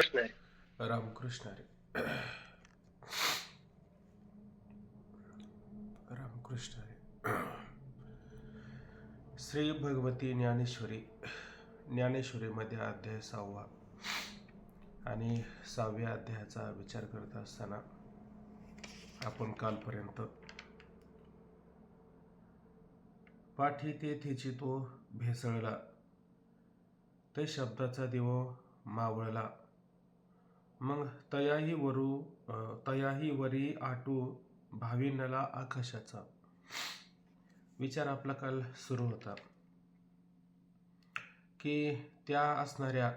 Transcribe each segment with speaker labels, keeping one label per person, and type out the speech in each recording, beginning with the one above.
Speaker 1: कृष्ण आहे.
Speaker 2: रामकृष्ण हरी. रामकृष्ण हरी. श्री भगवती ज्ञानेश्वरी. ज्ञानेश्वरीमध्ये अध्याय 6वा आणि 6व्या अध्यायाचा विचार करत असताना आपण कालपर्यंत पाठी तेथेची तो भेसळला, ते शब्दाचा दिवो मावळला, मग तयाही वरी आटू भाविनला आकाशाचा. विचार आपला काल सुरू होता की त्या असणाऱ्या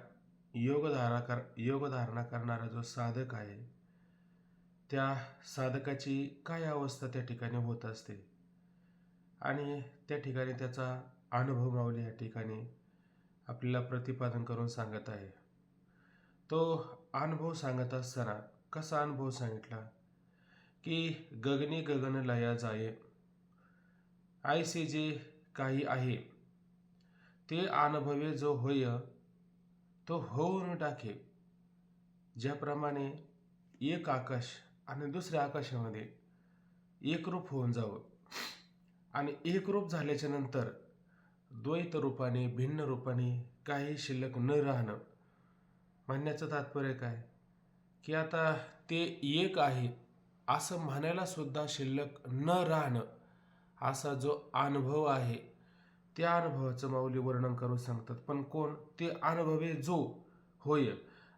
Speaker 2: योगधारणा करणारा जो साधक आहे, त्या साधकाची काय अवस्था त्या ठिकाणी होत असते आणि त्या ठिकाणी त्याचा अनुभव माऊली या ठिकाणी आपल्याला प्रतिपादन करून सांगत आहे. तो अनुभव सांगत असताना कसा अनुभव सांगितला की गगनी गगन लया जाये, ऐसे जे काही आहे ते अनुभवे जो होय तो होऊन टाके. ज्याप्रमाणे एक आकाश आणि दुसऱ्या आकाशामध्ये एकरूप होऊन जावं आणि एकरूप झाल्याच्या नंतर द्वैत रूपाने भिन्न रूपाने काही शिल्लक न राहणं. म्हणण्याचं तात्पर्य काय की आता ते एक आहे असं म्हणायला सुद्धा शिल्लक न राहणं, असा जो अनुभव आहे त्या अनुभवाचं माऊली वर्णन करून सांगतात. पण कोण ते अनुभवे जो होय,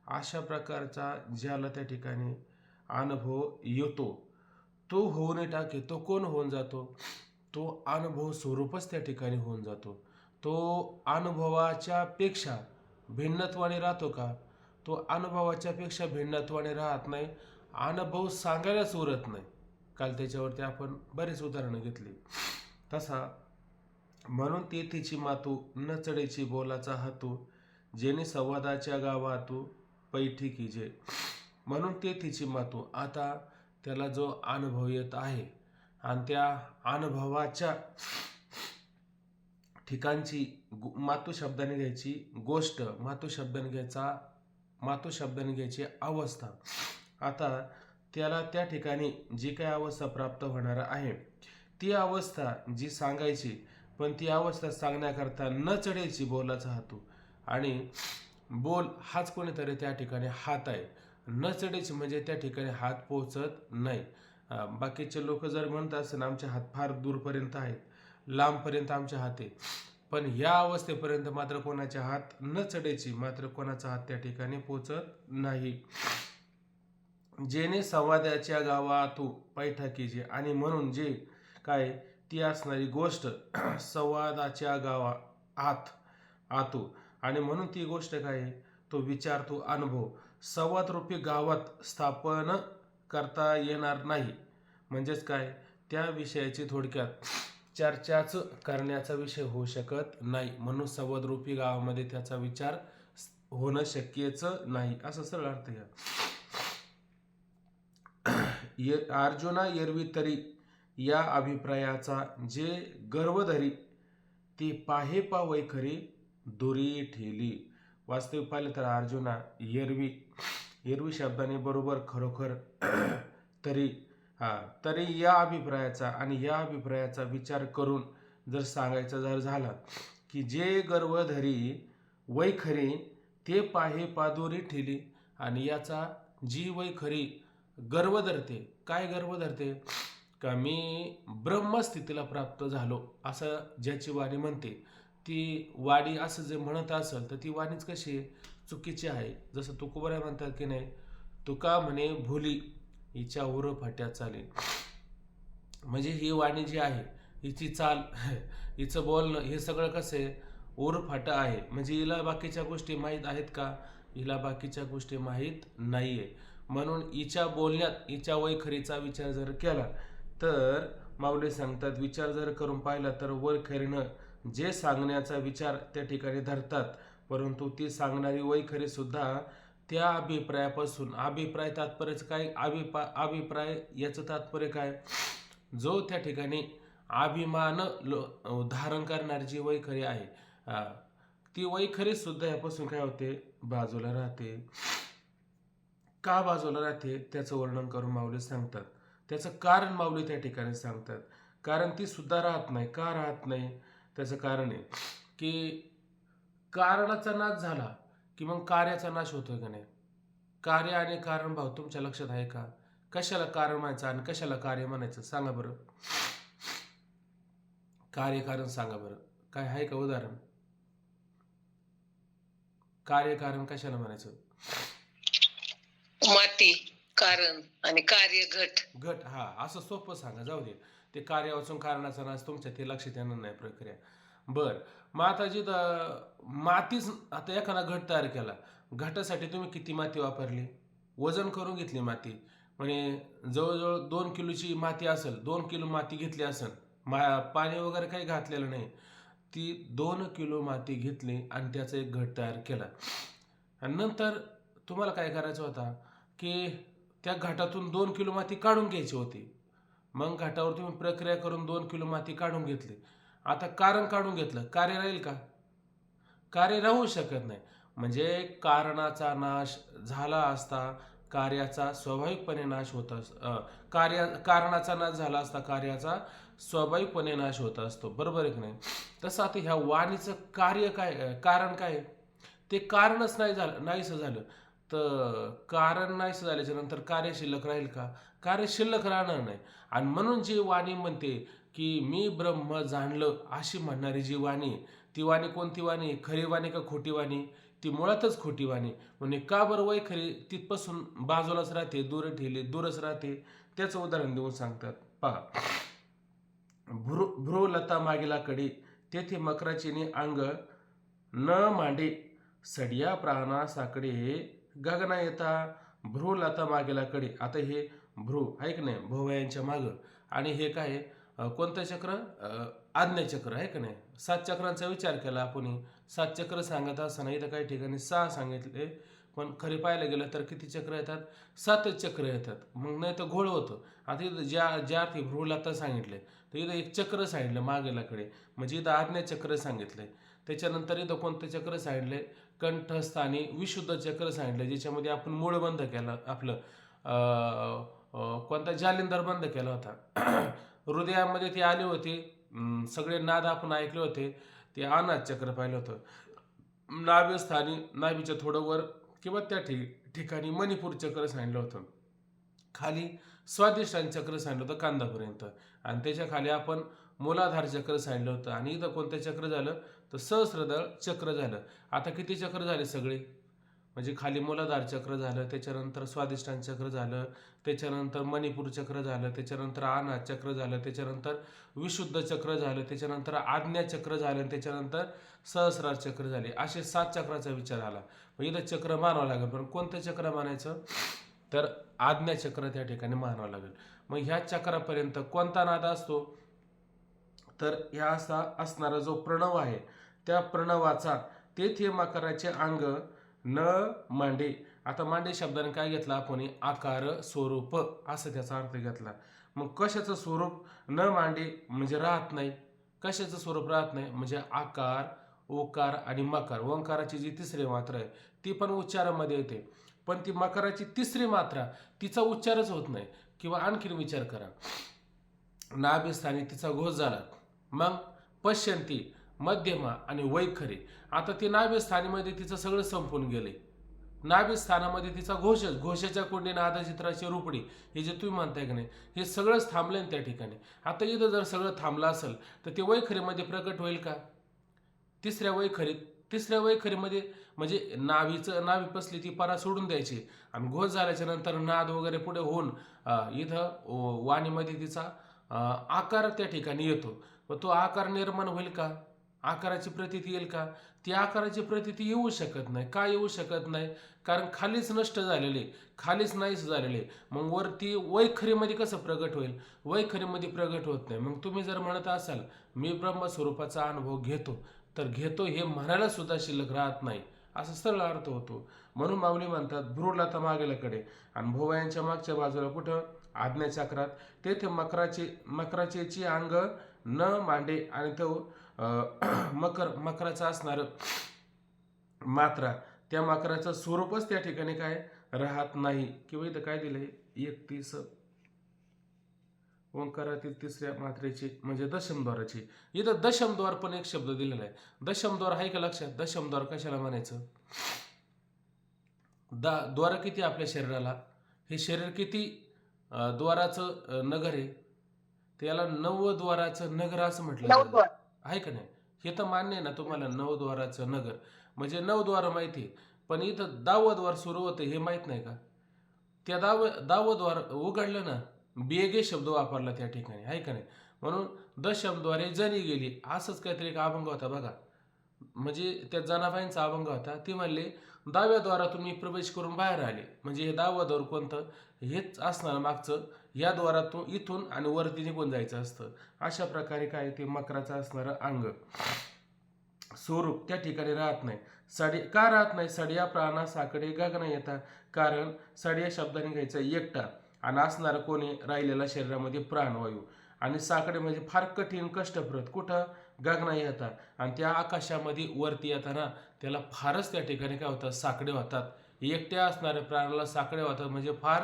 Speaker 2: अशा प्रकारचा ज्याला त्या ठिकाणी अनुभव येतो तो होऊन टाके. तो कोण होऊन जातो? तो अनुभव स्वरूपच त्या ठिकाणी होऊन जातो. तो अनुभवाच्या पेक्षा भिन्नत्वाने राहतो का? तो अनुभवाच्या पेक्षा भिन्नत्वाने राहत नाही. अनुभव सांगायलाच उरत नाही. काल त्याच्यावरती आपण बरेच उदाहरणं घेतली. तसा म्हणून तेथीची मातू न चढेची बोलाचा हातू, जेणे संवादाच्या गावातू पैठी कीजे. म्हणून तेथीची मातू, आता त्याला जो अनुभव येत आहे आणि त्या अनुभवाच्या ठिकाणची मातू शब्दाने घ्यायची गोष्ट, मातू शब्दाने घ्यायची अवस्था. आता त्याला त्या ठिकाणी जी काही अवस्था प्राप्त होणार आहे ती अवस्था जी सांगायची, पण ती अवस्था सांगण्याकरता न चढायची बोलाचा हातू. आणि बोल हाच कोणीतरी त्या ठिकाणी हात आहे. न चढायची म्हणजे त्या ठिकाणी हात पोचत नाही. बाकीचे लोक जर म्हणत असेल आमचे हात फार दूरपर्यंत आहेत, लांबपर्यंत आमचे हात आहे, पण या अवस्थेपर्यंत मात्र कोणाचे हात न चढायची, मात्र कोणाचा हात त्या ठिकाणी पोचत नाही. जेणे संवादाच्या गावातू पैठा कीजे. आणि म्हणून जे काय ती असणारी गोष्ट संवादाच्या आतू, आणि म्हणून ती गोष्ट काय तो विचार, तो अनुभव संवाद रूपी गावात स्थापन करता येणार नाही. म्हणजेच काय, त्या विषयाची थोडक्यात चर्चाच करण्याचा विषय होऊ शकत नाही. म्हणून संवाद रूपी गावामध्ये त्याचा विचार होणं शक्यच नाही, असं सरळ अर्थ घ्या. अर्जुना एरवी तरी या अभिप्रायाचा जे गर्वधरी, ते पाहे पावै खरी दुरी ठेली. वास्तविक पाहिलं तर अर्जुना एरवी शब्दाने बरोबर खरोखर तरी या अभिप्रायाचा आणि या अभिप्रायाचा विचार करून जर सांगायचं जर झाला की जे गर्वधरी वैखरी ते पाहे पादुरी ठेली. आणि याचा जी वैखरी गर्व धरते, काय गर्व धरते का मी ब्रह्मस्थितीला प्राप्त झालो असं ज्याची वाणी म्हणते, ती वाणी असं जे म्हणत असेल तर ती वाणीच कशी चुकीची आहे. जसं तुकोबरा म्हणतात की नाही, तुका म्हणे भुली हिच्या उर फाट्या चाले. म्हणजे ही वाणी जी आहे हिची चाल, हिचं बोलणं हे सगळं कसं आहे उरफाट आहे. म्हणजे हिला बाकीच्या गोष्टी माहीत आहेत का? हिला बाकीच्या गोष्टी माहीत नाहीये. म्हणून हिच्या बोलण्यात हिच्या वैखरीचा विचार जर केला तर माऊली सांगतात, विचार जर करून पाहिला तर वैखरीनं जे सांगण्याचा विचार त्या ठिकाणी धरतात, परंतु ती सांगणारी वैखरी सुद्धा त्या अभिप्रायापासून, अभिप्राय तात्पर्याचं काय, अभिप्राय याचं तात्पर्य काय, जो त्या ठिकाणी अभिमान धारण करणारी जी वैखरी आहे ती वैखरी सुद्धा यापासून काय होते, बाजूला राहते. का बाजूला राहते त्याचं वर्णन करून माऊली सांगतात. त्याचं कारण माऊली त्या ठिकाणी सांगतात. कारण ती सुद्धा राहत नाही. का राहत नाही? त्याचं कारण आहे की कारणाचा नाश झाला की मग कार्याचा नाश होतो की नाही? कार्य आणि कारण भाव तुमच्या लक्षात आहे का? कशाला कारण म्हणायचं आणि कशाला कार्य म्हणायचं सांगा बरं. कार्यकारण सांगा बरं. काय आहे का उदाहरण? कार्यकारण कशाला म्हणायचं?
Speaker 1: माती कारण आणि कार्य घट.
Speaker 2: घट, हा असं सोपं सांगा, जाऊ दे. ते कार्य वाचून कारणाचा नाश तुमच्या ते लक्षात येणार नाही प्रक्रिया. बर, मग आता जिथं मातीच, आता एखादा घट तयार केला, घटासाठी तुम्ही किती माती वापरली? वजन करून घेतली माती, म्हणजे जवळजवळ 2 किलोची माती असेल, 2 किलो माती घेतली असेल, पाणी वगैरे काही घातलेलं नाही, ती 2 किलो माती घेतली आणि त्याचा एक घट तयार केला. आणि नंतर तुम्हाला काय करायचं होता की त्या घाटातून 2 किलो माती काढून घ्यायची होती. मग घाटावर तुम्ही प्रक्रिया करून 2 किलो माती काढून घेतली. आता कारण काढून घेतलं, कार्य राहील का? कार्य राहू शकत नाही. म्हणजे कारणाचा नाश झाला असता कार्याचा स्वाभाविकपणे नाश होत कारणाचा नाश झाला असता कार्याचा स्वाभाविकपणे नाश होत असतो, बरोबर आहे की नाही? तसं आता ह्या वाणीचं कार्य काय, कारण काय? ते कारणच नाहीसं झालं तर कारण नाहीसं झाल्याच्या नंतर कार्य शिल्लक राहील का? कार्य शिल्लक राहणार नाही. आणि म्हणून जी वाणी म्हणते की मी ब्रह्म जाणलं अशी म्हणणारी जी वाणी, ती वाणी कोणती वाणी? खरी वाणी का खोटी वाणी? ती मुळातच खोटी वाणी. म्हणजे का बरं? वय खरी तिथपासून बाजूलाच राहते, दूरच राहते. त्याचं उदाहरण देऊन सांगतात, पहा. भ्रू लता मागेला कडी, तेथे मकराचीने अंग न मांडे, सडिया प्राणा साकडे गगना येता. भ्रू लता मागेला कडी, आता हे भ्रू आहे की नाही, भोवयांच्या मागं, आणि हे काय कोणतं चक्र? आज्ञाचक्र आहे का नाही? 7 चक्रांचा विचार केला आपण, 7 चक्र सांगत असताना इथं काही ठिकाणी 6 सांगितले, पण खरे पाहायला गेलं तर किती चक्र येतात? 7च चक्र येतात. मग नाही तर घोळ होतं. आता इथं ज्या अर्थी भ्रूलता सांगितले, तर इथं एक चक्र सांगितलं मागेलाकडे, म्हणजे इथं आज्ञाचक्र सांगितलंय. त्याच्यानंतर इथं कोणतं चक्र सांगितलंय? कंठस्थानी विशुद्ध चक्र सांगितलं, ज्याच्यामध्ये आपण मूळ बंद केला, आपलं कोणता जालिंदर बंद केला होता. हृदयामध्ये ते आले होते, सगळे नाद आपण ऐकले होते, ते अनाद चक्र पाहिलं होतं. नाभीस्थानी, नाभीच्या थोडं वर किंवा त्या ठिकाणी मणिपूर चक्र सांगितलं होतं. खाली स्वादिष्टान चक्र सांगितलं होतं कांदापर्यंत, आणि त्याच्या खाली आपण मूलाधार चक्र सांगितलं होतं. आणि इथं कोणतं चक्र झालं? तर सहस्रदळ चक्र झालं. आता किती चक्र झाले सगळे? म्हणजे खाली मूलाधार चक्र झालं, त्याच्यानंतर स्वादिष्टान चक्र झालं, त्याच्यानंतर मणिपूर चक्र झालं, त्याच्यानंतर अनाद चक्र झालं, त्याच्यानंतर विशुद्ध चक्र झालं, त्याच्यानंतर आज्ञा चक्र झालं, त्याच्यानंतर सहस्रार चक्र झाले. असे 7 चक्राचा विचार आला. मग इथं चक्र मानावं लागेल, पण कोणतं चक्र मानायचं? तर आज्ञा चक्र त्या ठिकाणी मानावं लागेल. मग ह्या चक्रापर्यंत कोणता नाद असतो? तर ह्या असा असणारा जो प्रणव आहे, त्या प्रणवाचा तेथे मकराचे अंग न मांडे. आता मांडे शब्दाने काय घेतला आपण? आकार स्वरूप, असं त्याचा अर्थ घेतला. मग कशाचं स्वरूप? न मांडे म्हणजे राहत नाही. कशाचं स्वरूप राहत नाही? म्हणजे आकार, ओकार आणि मकार, ओंकाराची जी तिसरी मात्रा आहे ती पण उच्चारामध्ये येते, पण ती मकाराची तिसरी मात्रा तिचा उच्चारच होत नाही. किंवा आणखीन विचार करा, नाभिस्थानी तिचा घोष झाला, मग पश्यंती, मध्यमा आणि वैखरी. आता ती नाभिस्थानीमध्ये तिचं सगळं संपून गेले. नाभिस्थानामध्ये तिचा घोषाच्या कोंडी नादचित्राची रुपडी, हे जे तुम्ही म्हणताय की नाही, हे सगळंच थांबलंय त्या ठिकाणी. आता इथं जर सगळं थांबलं असेल तर ते वैखरीमध्ये प्रकट होईल का? तिसऱ्या वैखरीमध्ये म्हणजे नाभी पसली ती परा सोडून द्यायची, आणि घोष झाल्याच्या नंतर नाद वगैरे पुढे होऊन इथं वाणीमध्ये तिचा आकार त्या ठिकाणी येतो. व तो आकार निर्माण होईल का? आकाराची प्रतीती येईल का? ती आकाराची प्रतीती येऊ शकत नाही. का येऊ शकत नाही? कारण खालीच नष्ट झालेले, खालीच नाहीच झालेले. मग वरती वैखरीमध्ये कसं प्रगट होईल? वैखरीमध्ये प्रगट होत नाही. मग तुम्ही जर म्हणत असाल मी ब्रह्मस्वरूपाचा अनुभव घेतो, तर घेतो हे म्हणायला सुद्धा शिल्लक राहत नाही, असा सरळ अर्थ होतो. म्हणून माऊली म्हणतात भ्रूलता मागेलाकडे, आणि भोवयांच्या मागच्या बाजूला कुठं? आज्ञाचक्रात, तेथे मकराचेची अंग न मांडे, आणि तो मकराचा असणार मात्रा, त्या मकराचं स्वरूपच त्या ठिकाणी काय राहत नाही. किंवा इथं काय दिलंय 31 ओंकारातील तिसऱ्या मात्रेची म्हणजे दशमद्वाराची. इथं दशमद्वार पण एक शब्द दिलेला आहे. दशमद्वार आहे का लक्षात? दशमद्वार कशाला म्हणायचं? द्वार किती आपल्या शरीराला? हे शरीर किती द्वाराचं नगर आहे? त्याला नवद्वाराचं नगर असं म्हटलं जातं. आहे का नाही? हे तर मान्य आहे ना तुम्हाला, नवद्वाराचं नगर म्हणजे 9 द्वार माहिती आहे. पण इथं 10वं द्वार सुरू होतं हे माहित नाही का? त्या 10वं द्वार उघडलं ना, बेगे शब्द वापरला त्या ठिकाणी, आहे का नाही? म्हणून दशमद्वारे जनी गेली असंच काहीतरी एक अभंग होता बघा. म्हणजे त्या जनाबाईंचा अभंग होता. ते म्हणले 10व्या द्वारातून मी प्रवेश करून बाहेर आले. म्हणजे हे 10वं द्वार कोणतं? हेच असणार मागचं. या द्वारातून इथून आणि वरती निघून जायचं असतं. अशा प्रकारे काय ते मकराचं असणारं अंग स्वरूप त्या ठिकाणी राहत नाही. साडी का राहत नाही? सडिया प्राणा साकडे गगना येता. कारण सडिया शब्दाने घ्यायचा एकटा आणि असणारं कोणी राहिलेला शरीरामध्ये प्राणवायू. आणि साकडे म्हणजे फार कठीण कष्टप्रद. कुठं? गगना येतात. आणि त्या आकाशामध्ये वरती येताना त्याला फारच त्या ठिकाणी काय होतात? साकडे होतात. एकट्या असणाऱ्या प्राणाला साकडे होतात म्हणजे फार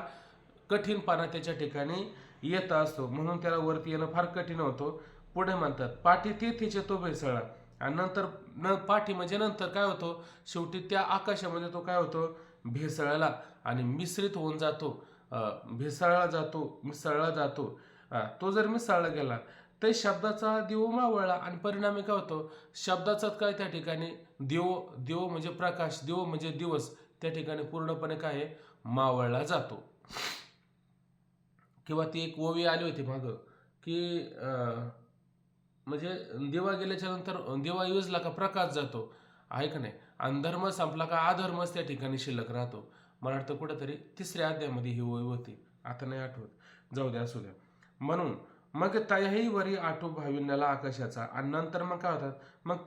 Speaker 2: कठीणपणा त्याच्या ठिकाणी येत असतो. म्हणून त्याला वरती येणं फार कठीण होतं. पुढे म्हणतात पाठी तिचे तो भेसळला. आणि नंतर पाठी म्हणजे नंतर काय होतं? शेवटी त्या आकाशामध्ये तो काय होतो? भेसळला आणि मिश्रित होऊन जातो. भेसळला जातो, मिसळला जातो. तो जर मिसळला गेला तर शब्दाचा दिव मावळला आणि परिणामी काय होतो? शब्दाचाच काय त्या ठिकाणी दिव म्हणजे प्रकाश, दिव म्हणजे दिवस त्या ठिकाणी पूर्णपणे काय आहे? मावळला जातो. किंवा ती एक ओवी आली होती मागं की म्हणजे दिवा गेल्याच्या नंतर दिवा युजला का प्रकाश जातो, आहे का नाही? आणि धर्म संपला का अधर्मच त्या ठिकाणी शिल्लक राहतो. मला वाटतं कुठंतरी 3ऱ्या अध्यायामध्ये ही ओवी होती, आता नाही आठवत, जाऊ द्या असू द्या. म्हणून मग तयाही वरी आठू भाविन्याला आकाशाचा. आणि नंतर मग काय होतात? मग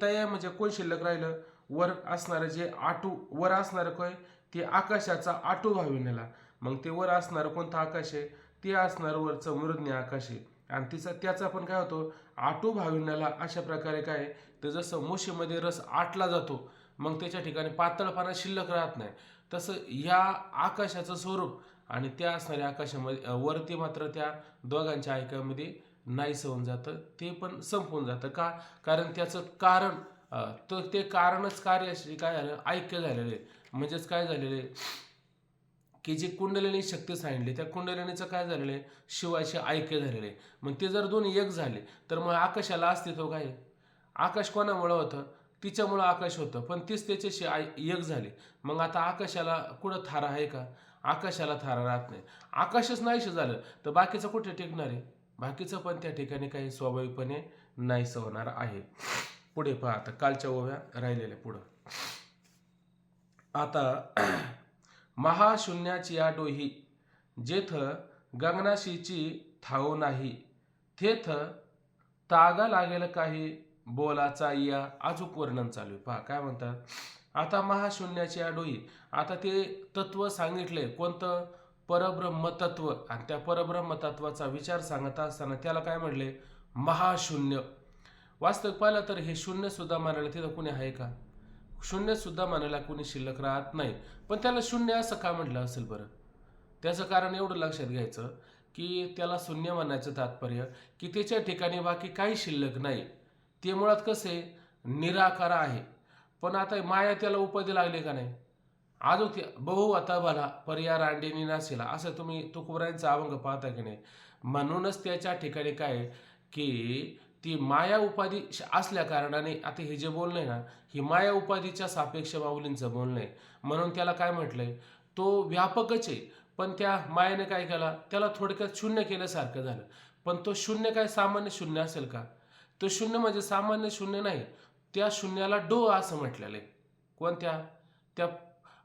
Speaker 2: तया म्हणजे कोण शिल्लक राहिलं? वर असणारं जे आटू, वर असणारं काय? ते आकाशाचा आटू भाविन्याला. मग ते वर असणारं कोणतं आकाश आहे? ते असणारं वरचं मृज्ञ आकाश आहे. आणि त्याचा पण काय होतो? आटू भाविन्याला. अशा प्रकारे काय तर जसं मुशीमध्ये रस आटला जातो मग त्याच्या ठिकाणी पातळपणा शिल्लक राहत नाही, तसं या आकाशाचं स्वरूप आणि त्या असणाऱ्या आकाशामध्ये वरती मात्र त्या दोघांच्या ऐक्यामध्ये नाहीसं होऊन जातं. ते पण संपून जातं. का? कारण त्याचं कारण तर ते कारणच कार्याशी काय झालं? ऐक्य झालेलं आहे. म्हणजेच काय झालेलं आहे की जी कुंडलिनी शक्ती सांगितली त्या कुंडलिनीचं काय झालेलं आहे? शिवाशी ऐक्य झालेलं आहे. मग ते जर दोन्ही एक झाले तर मग आकाशाला अस्तित्व काय? आकाश कोणामुळं होतं? तिच्यामुळं आकाश होतं, पण तीच त्याच्याशी एक झाली. मग आता आकाशाला कुठं थारा आहे का? आकाशाला थारा राहत नाही. आकाशच नाहीशी झालं तर बाकीचं कुठे टिकणार आहे? बाकीचं पण त्या ठिकाणी काही स्वाभाविकपणे नाहीसं होणार आहे. पुढे पहा आता कालच्या ओव्या राहिलेल्या पुढं. आता महाशून्याची या डोही जेथ गगनाशीची ठाऊ नाही, तेथ तागा लागेल काही बोलाचा या. अचूक वर्णन चालू आहे. पहा काय म्हणतात. आता महाशून्याची या डोही, आता ते तत्व सांगितले कोणतं? परब्रह्म तत्व. आणि त्या परब्रह्म तत्वाचा विचार सांगत असताना त्याला काय म्हणले? महाशून्य. वास्तविक पाहिलं तर हे शून्य सुद्धा म्हणायला तिथं कुणी आहे का? शून्य सुद्धा म्हणायला कुणी शिल्लक राहत नाही. पण त्याला शून्य असं का म्हटलं असेल बरं? त्याचं कारण एवढं लक्षात घ्यायचं की त्याला शून्य म्हणायचं तात्पर्य की त्याच्या ठिकाणी बाकी काही शिल्लक नाही. ते मुळात कसे निराकार आहे. पण आता माया त्याला उपाधी लागली का नाही? आजो ते बहु आता भला पर्या रांडेनी नाशिला, असं तुम्ही तुकोबरायांचा अभंग पाहता की नाही? म्हणूनच त्याच्या ठिकाणी काय की ती माया उपाधी असल्या कारणाने आता हे जे बोलणं आहे ना, ही माया उपाधीच्या सापेक्ष माऊलींचं बोलणं आहे. म्हणून त्याला काय म्हटलंय? तो व्यापकच आहे, पण त्या मायाने काय केला? त्याला थोडक्यात शून्य केल्यासारखं झालं. पण तो शून्य काय सामान्य शून्य असेल का? तो शून्य म्हणजे सामान्य शून्य नाही. त्या शून्याला डो असं म्हटलेलं आहे. कोणत्या? त्या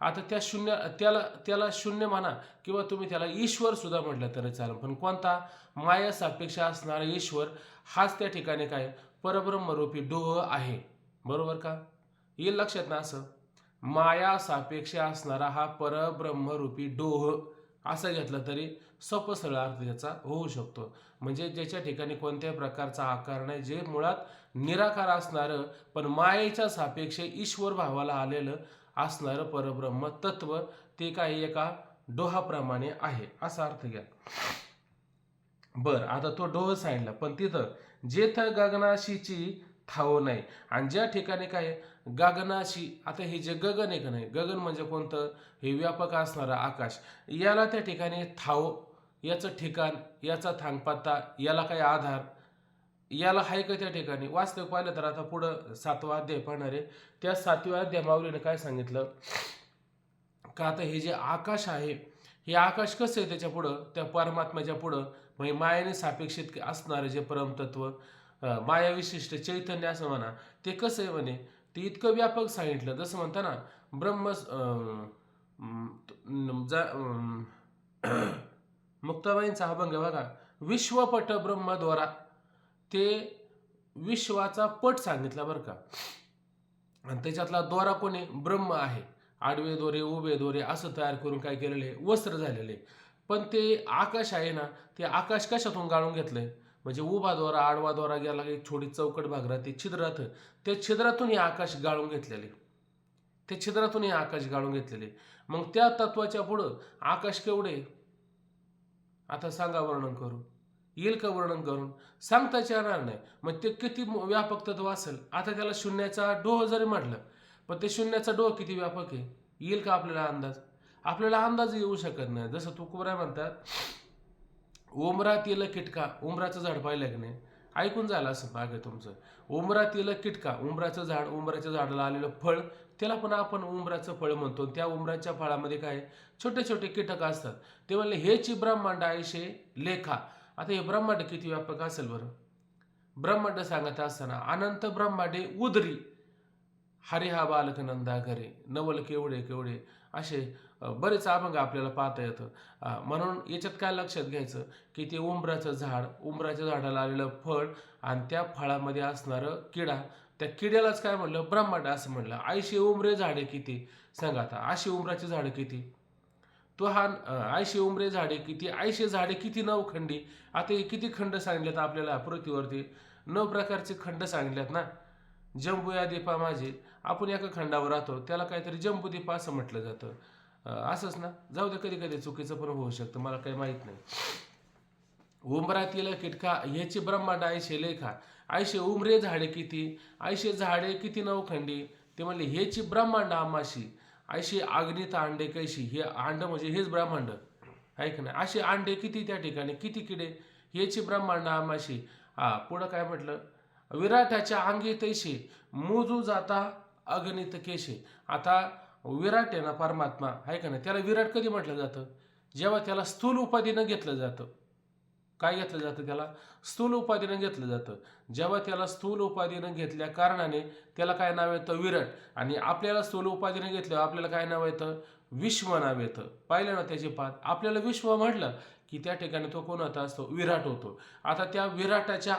Speaker 2: आता त्या शून्य त्याला शून्य म्हणा किंवा तुम्ही त्याला ईश्वर सुद्धा म्हटलं तरी चालेल. पण कोणता? माया सापेक्ष असणारा ईश्वर हाच त्या ठिकाणी काय परब्रह्मरूपी डोह आहे. बरोबर का? येईल लक्षात ना असं? माया सापेक्ष असणारा हा परब्रह्मरूपी डोह असं घेतलं तरी सोपं सरळ अर्थ त्याचा होऊ शकतो. म्हणजे ज्याच्या ठिकाणी कोणत्याही प्रकारचा आकार नाही, जे मुळात निराकार असणारं पण मायेच्या सापेक्ष ईश्वर भावाला आलेलं असणारं परब्रह्म तत्व ते काही एका डोहाप्रमाणे आहे असा अर्थ घ्या. बर, आता तो डोह सांगितला, पण तिथं जेथं गगनाशीची ठाव नाही, आणि ज्या ठिकाणी काय गगनाशी, आता हे जे गगन आहे का नाही, गगन म्हणजे कोणतं, हे व्यापक असणारं आकाश, याला त्या ठिकाणी ठाव, याचं ठिकाण, याचा थांगपत्ता, याला काही आधार, याला आहे का त्या ठिकाणी. वास्तविक पाहिलं तर आता पुढं 7वा अध्याय पाहणार आहे. त्या 7व्या अध्याय माऊलीने काय सांगितलं का, आता हे जे आकाश आहे, हे आकाश कसं आहे त्याच्या पुढं, त्या परमात्म्याच्या पुढं, म्हणजे मायाने सापेक्षित असणारं जे परमतत्व, माया विशिष्ट चैतन्य असं म्हणा, ते कसं आहे म्हणे, ते इतकं व्यापक सांगितलं. जसं म्हणता ना ब्रह्म मुक्ताबाईंचा अभंग बघा, विश्वपट ब्रह्मद्वारा, ते विश्वाचा पट सांगितला बरं का, आणि त्याच्यातला दोरा कोणी, ब्रह्म आहे. आडवे दोरे उभे दोरे असं तयार करून काय केलेले, वस्त्र झालेले. पण ते आकाश आहे ना, ते आकाश कशातून गाळून घेतलंय, म्हणजे उभा दोरा आडवा दोरा गेला, एक छोटी चौकट भाग राहते छिद्रात, त्या छिद्रातून हे आकाश गाळून घेतलेले, त्या छिद्रातून हे आकाश गाळून घेतलेले. मग त्या तत्वाच्या पुढं आकाश केवढे, आता सांगा वर्णन करू, येईल का वर्णन करून, सांगताच येणार नाही. मग ते किती व्यापक तत्व असेल. आता त्याला शून्याचा डोह जरी म्हटलं, पण ते शून्याचा डोह किती व्यापक आहे, येईल का आपल्याला अंदाज, आपल्याला अंदाज येऊ शकत नाही. जसं तुकोबराय म्हणतात, उमरातील किटका, उमराचं झाड पाहिलं की नाही, ऐकून झालं असं मागे तुमचं, उमरातील किटका, उमराचं झाड, उमराच्या झाडाला आलेलं फळ, त्याला पण आपण उमराचं फळ म्हणतो. त्या उमराच्या फळामध्ये काय छोटे छोटे कीटक असतात. ते म्हणले हेची ब्रह्मांड आयशे लेखा. आता हे ब्रह्मांड किती व्यापक असेल बरं. ब्रह्मांड सांगत असताना अनंत ब्रह्मांडे उदरी, हरे हा बालक नंदा घरे, नवल केवढे केवढे, असे बरेच अभंग आपल्याला पाहता येतं. म्हणून याच्यात काय लक्षात घ्यायचं की ते उंबराचं झाड, उंबराच्या झाडाला आलेलं फळ, आणि त्या फळामध्ये असणारं किडा, त्या किड्यालाच काय म्हणलं, ब्रह्मांड असं म्हणलं. आयशे उमरे झाडे किती, सांगा आता, आशे उमराची झाडं किती, तो हा आयशे उमरे झाडे किती, आयशे झाडे किती, नवखंडी. आता हे किती खंड सांगितलेत आपल्याला पृथ्वीवरती, 9 प्रकारचे खंड सांगितलेत ना. जम्बू या दीपा माझे, आपण एका खंडावर राहतो, त्याला काहीतरी जम्बूदीप असं म्हटलं जातं. असंच ना, जाऊ दे, कधी कधी चुकीचं पण होऊ शकतं, मला काही माहीत नाही. उंबरातील किटका ह्याची ब्रह्मांड आयशे लेखा, आयशे उमरे झाडे किती, आयशे झाडे किती नवखंडी. ते म्हणले हेची ब्रह्मांड आमाशी, आयशे अग्नीत अंडे कैशी, हे अंड म्हणजे हेच ब्रह्मांड आहे का नाही. असे अंडे किती त्या ठिकाणी, किती किडे, हेची ब्रह्मांड आमाशी. पुढं काय म्हटलं, विराटाच्या अंगी तैशी, मोजू जाता अगणित केशे. आता विराट आहे ना परमात्मा आहे का नाही, त्याला विराट कधी म्हटलं जातं, जेव्हा त्याला स्थूल उपाधीनं घेतलं जातं. काय घेतलं जातं, त्याला स्थूल उपाधीनं घेतलं जातं. जेव्हा त्याला स्थूल उपाधीनं घेतल्या कारणाने त्याला काय नाव येतं, विराट. आणि आपल्याला स्थूल उपाधीनं घेतलं, आपल्याला काय नाव येतं, विश्व नाव येतं. पाहिलं ना त्याची पाठ, आपल्याला विश्व म्हटलं की त्या ठिकाणी तो कोण होता असतो, विराट होतो. आता त्या विराटाच्या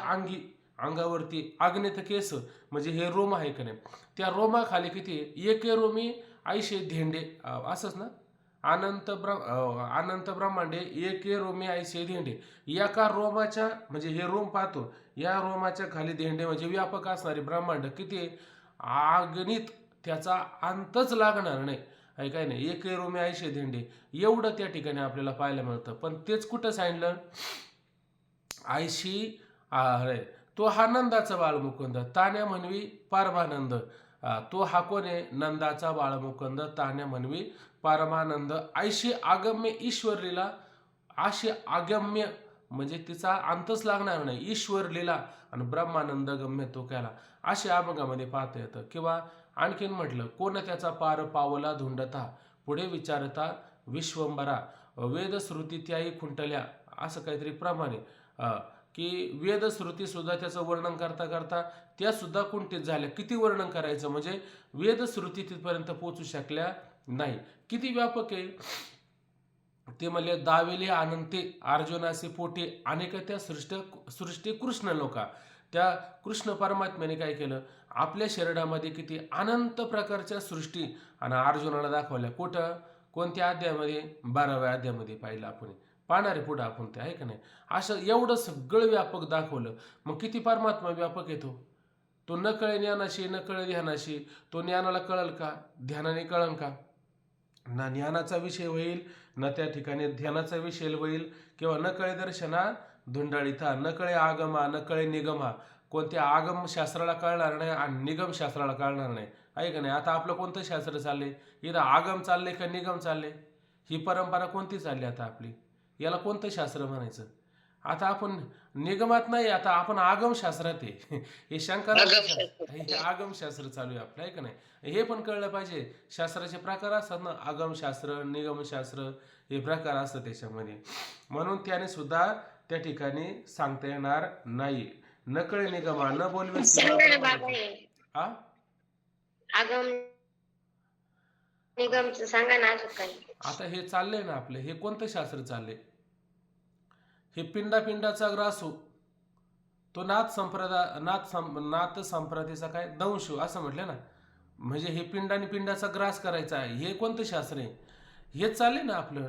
Speaker 2: अंगावरती अग्नित केस, म्हणजे हे रोम आहे का नाही, त्या रोमाखाली किती, एके रोमी आयशे धेंडे, असंच ना, अनंत ब्रह्मांडे एके रोमी आयशे धेंडे. एका रोमाच्या, म्हणजे हे रोम पाहतो, या रोमाच्या खाली धेंडे, म्हणजे व्यापक असणारे ब्रह्मांड किती, अगणित, त्याचा अंतच लागणार नाही आहे काय नाही. एके रोमी आयशे धेंडे, एवढं त्या ठिकाणी आपल्याला पाहायला मिळतं. पण तेच कुठं सांगितलं, आयशी तो हा नंदाचा बाळमुकुंद, तान्या म्हणवी परमानंद. तो हा कोण आहे, नंदाचा बाळमुकुंद, तान्या म्हणवी परमानंद. आयशी आगम्य ईश्वर लीला, अशी आगम्य म्हणजे तिचा अंतच लागणार नाही, ईश्वर लीला, आणि ब्रह्मानंद गम्य तो केला, असे अभंगामध्ये पाहता येतं. किंवा आणखीन म्हटलं, कोण त्याचा पार पावला धुंडता, पुढे विचारता विश्वंभरा, वेदश्रुती त्याही खुंटल्या, असं काहीतरी प्रमाणे, की वेदश्रुती सुद्धा त्याचं वर्णन करता करता त्या सुद्धा कुंठित झाल्या. किती वर्णन करायचं, म्हणजे वेदश्रुती तिथपर्यंत पोहोचू शकल्या नाही. किती व्यापक आहे ते. म्हणले दावेले अनंते अर्जुनाचे पोटे अनेक त्या सृष्टी कृष्ण लोका. त्या कृष्ण परमात्म्याने काय केलं, आपल्या शरीरामध्ये किती अनंत प्रकारच्या सृष्टी आणि अर्जुनाला दाखवल्या. कुठं, कोणत्या अध्यायामध्ये, 12व्या अध्यायामध्ये पाहिलं आपण, पाहणारे पुढं आपण ते आहे का नाही. असं एवढं सगळं व्यापक दाखवलं. मग किती परमात्मा व्यापक येतो. तो न कळे ज्ञानाशी, न कळे ध्यानाशी. तो ज्ञानाला कळल का, ध्यानाने कळन का, ना ज्ञानाचा विषय होईल, न त्या ठिकाणी ध्यानाचा विषय होईल, किंवा न कळे दर्शना धुंडाळीथा, न कळे आगमा न कळे निगमा. कोणत्या आगम शास्त्राला कळणार नाही आणि निगम शास्त्राला कळणार नाही, आहे का नाही. आता आपलं कोणतं शास्त्र चाललंय, इथं आगम चाललंय का निगम चालले, ही परंपरा कोणती चालली आता आपली, याला कोणतं शास्त्र म्हणायचं. आता आपण निगमात नाही, आता आपण आगमशास्त्रात आहे. हे शंकराचं हे
Speaker 1: आगमशास्त्र.
Speaker 2: आगमशास्त्र चालू आहे आपलं, आहे का नाही. हे पण कळलं पाहिजे. शास्त्राचे प्रकार असतात ना, आगमशास्त्र निगमशास्त्र, हे प्रकार असतात त्याच्यामध्ये. म्हणून त्याने सुद्धा त्या ठिकाणी सांगता येणार नाही. नकळे निगमा न बोलवे सीमा
Speaker 3: सांगा ना बाबा
Speaker 2: प्रमाणे.
Speaker 3: हे
Speaker 2: हा,
Speaker 3: आगम निगमचं सांगा ना अजून काही.
Speaker 2: आता हे चाललंय ना आपलं, हे कोणतं शास्त्र चाललंय, हे पिंडाचा ग्रासू, तो नाथ संप्रदायाचा काय दंशू असं म्हटलं ना. म्हणजे हे पिंडाने पिंडाचा ग्रास करायचा आहे, हे कोणतं शास्त्र आहे, हे चालले ना आपलं.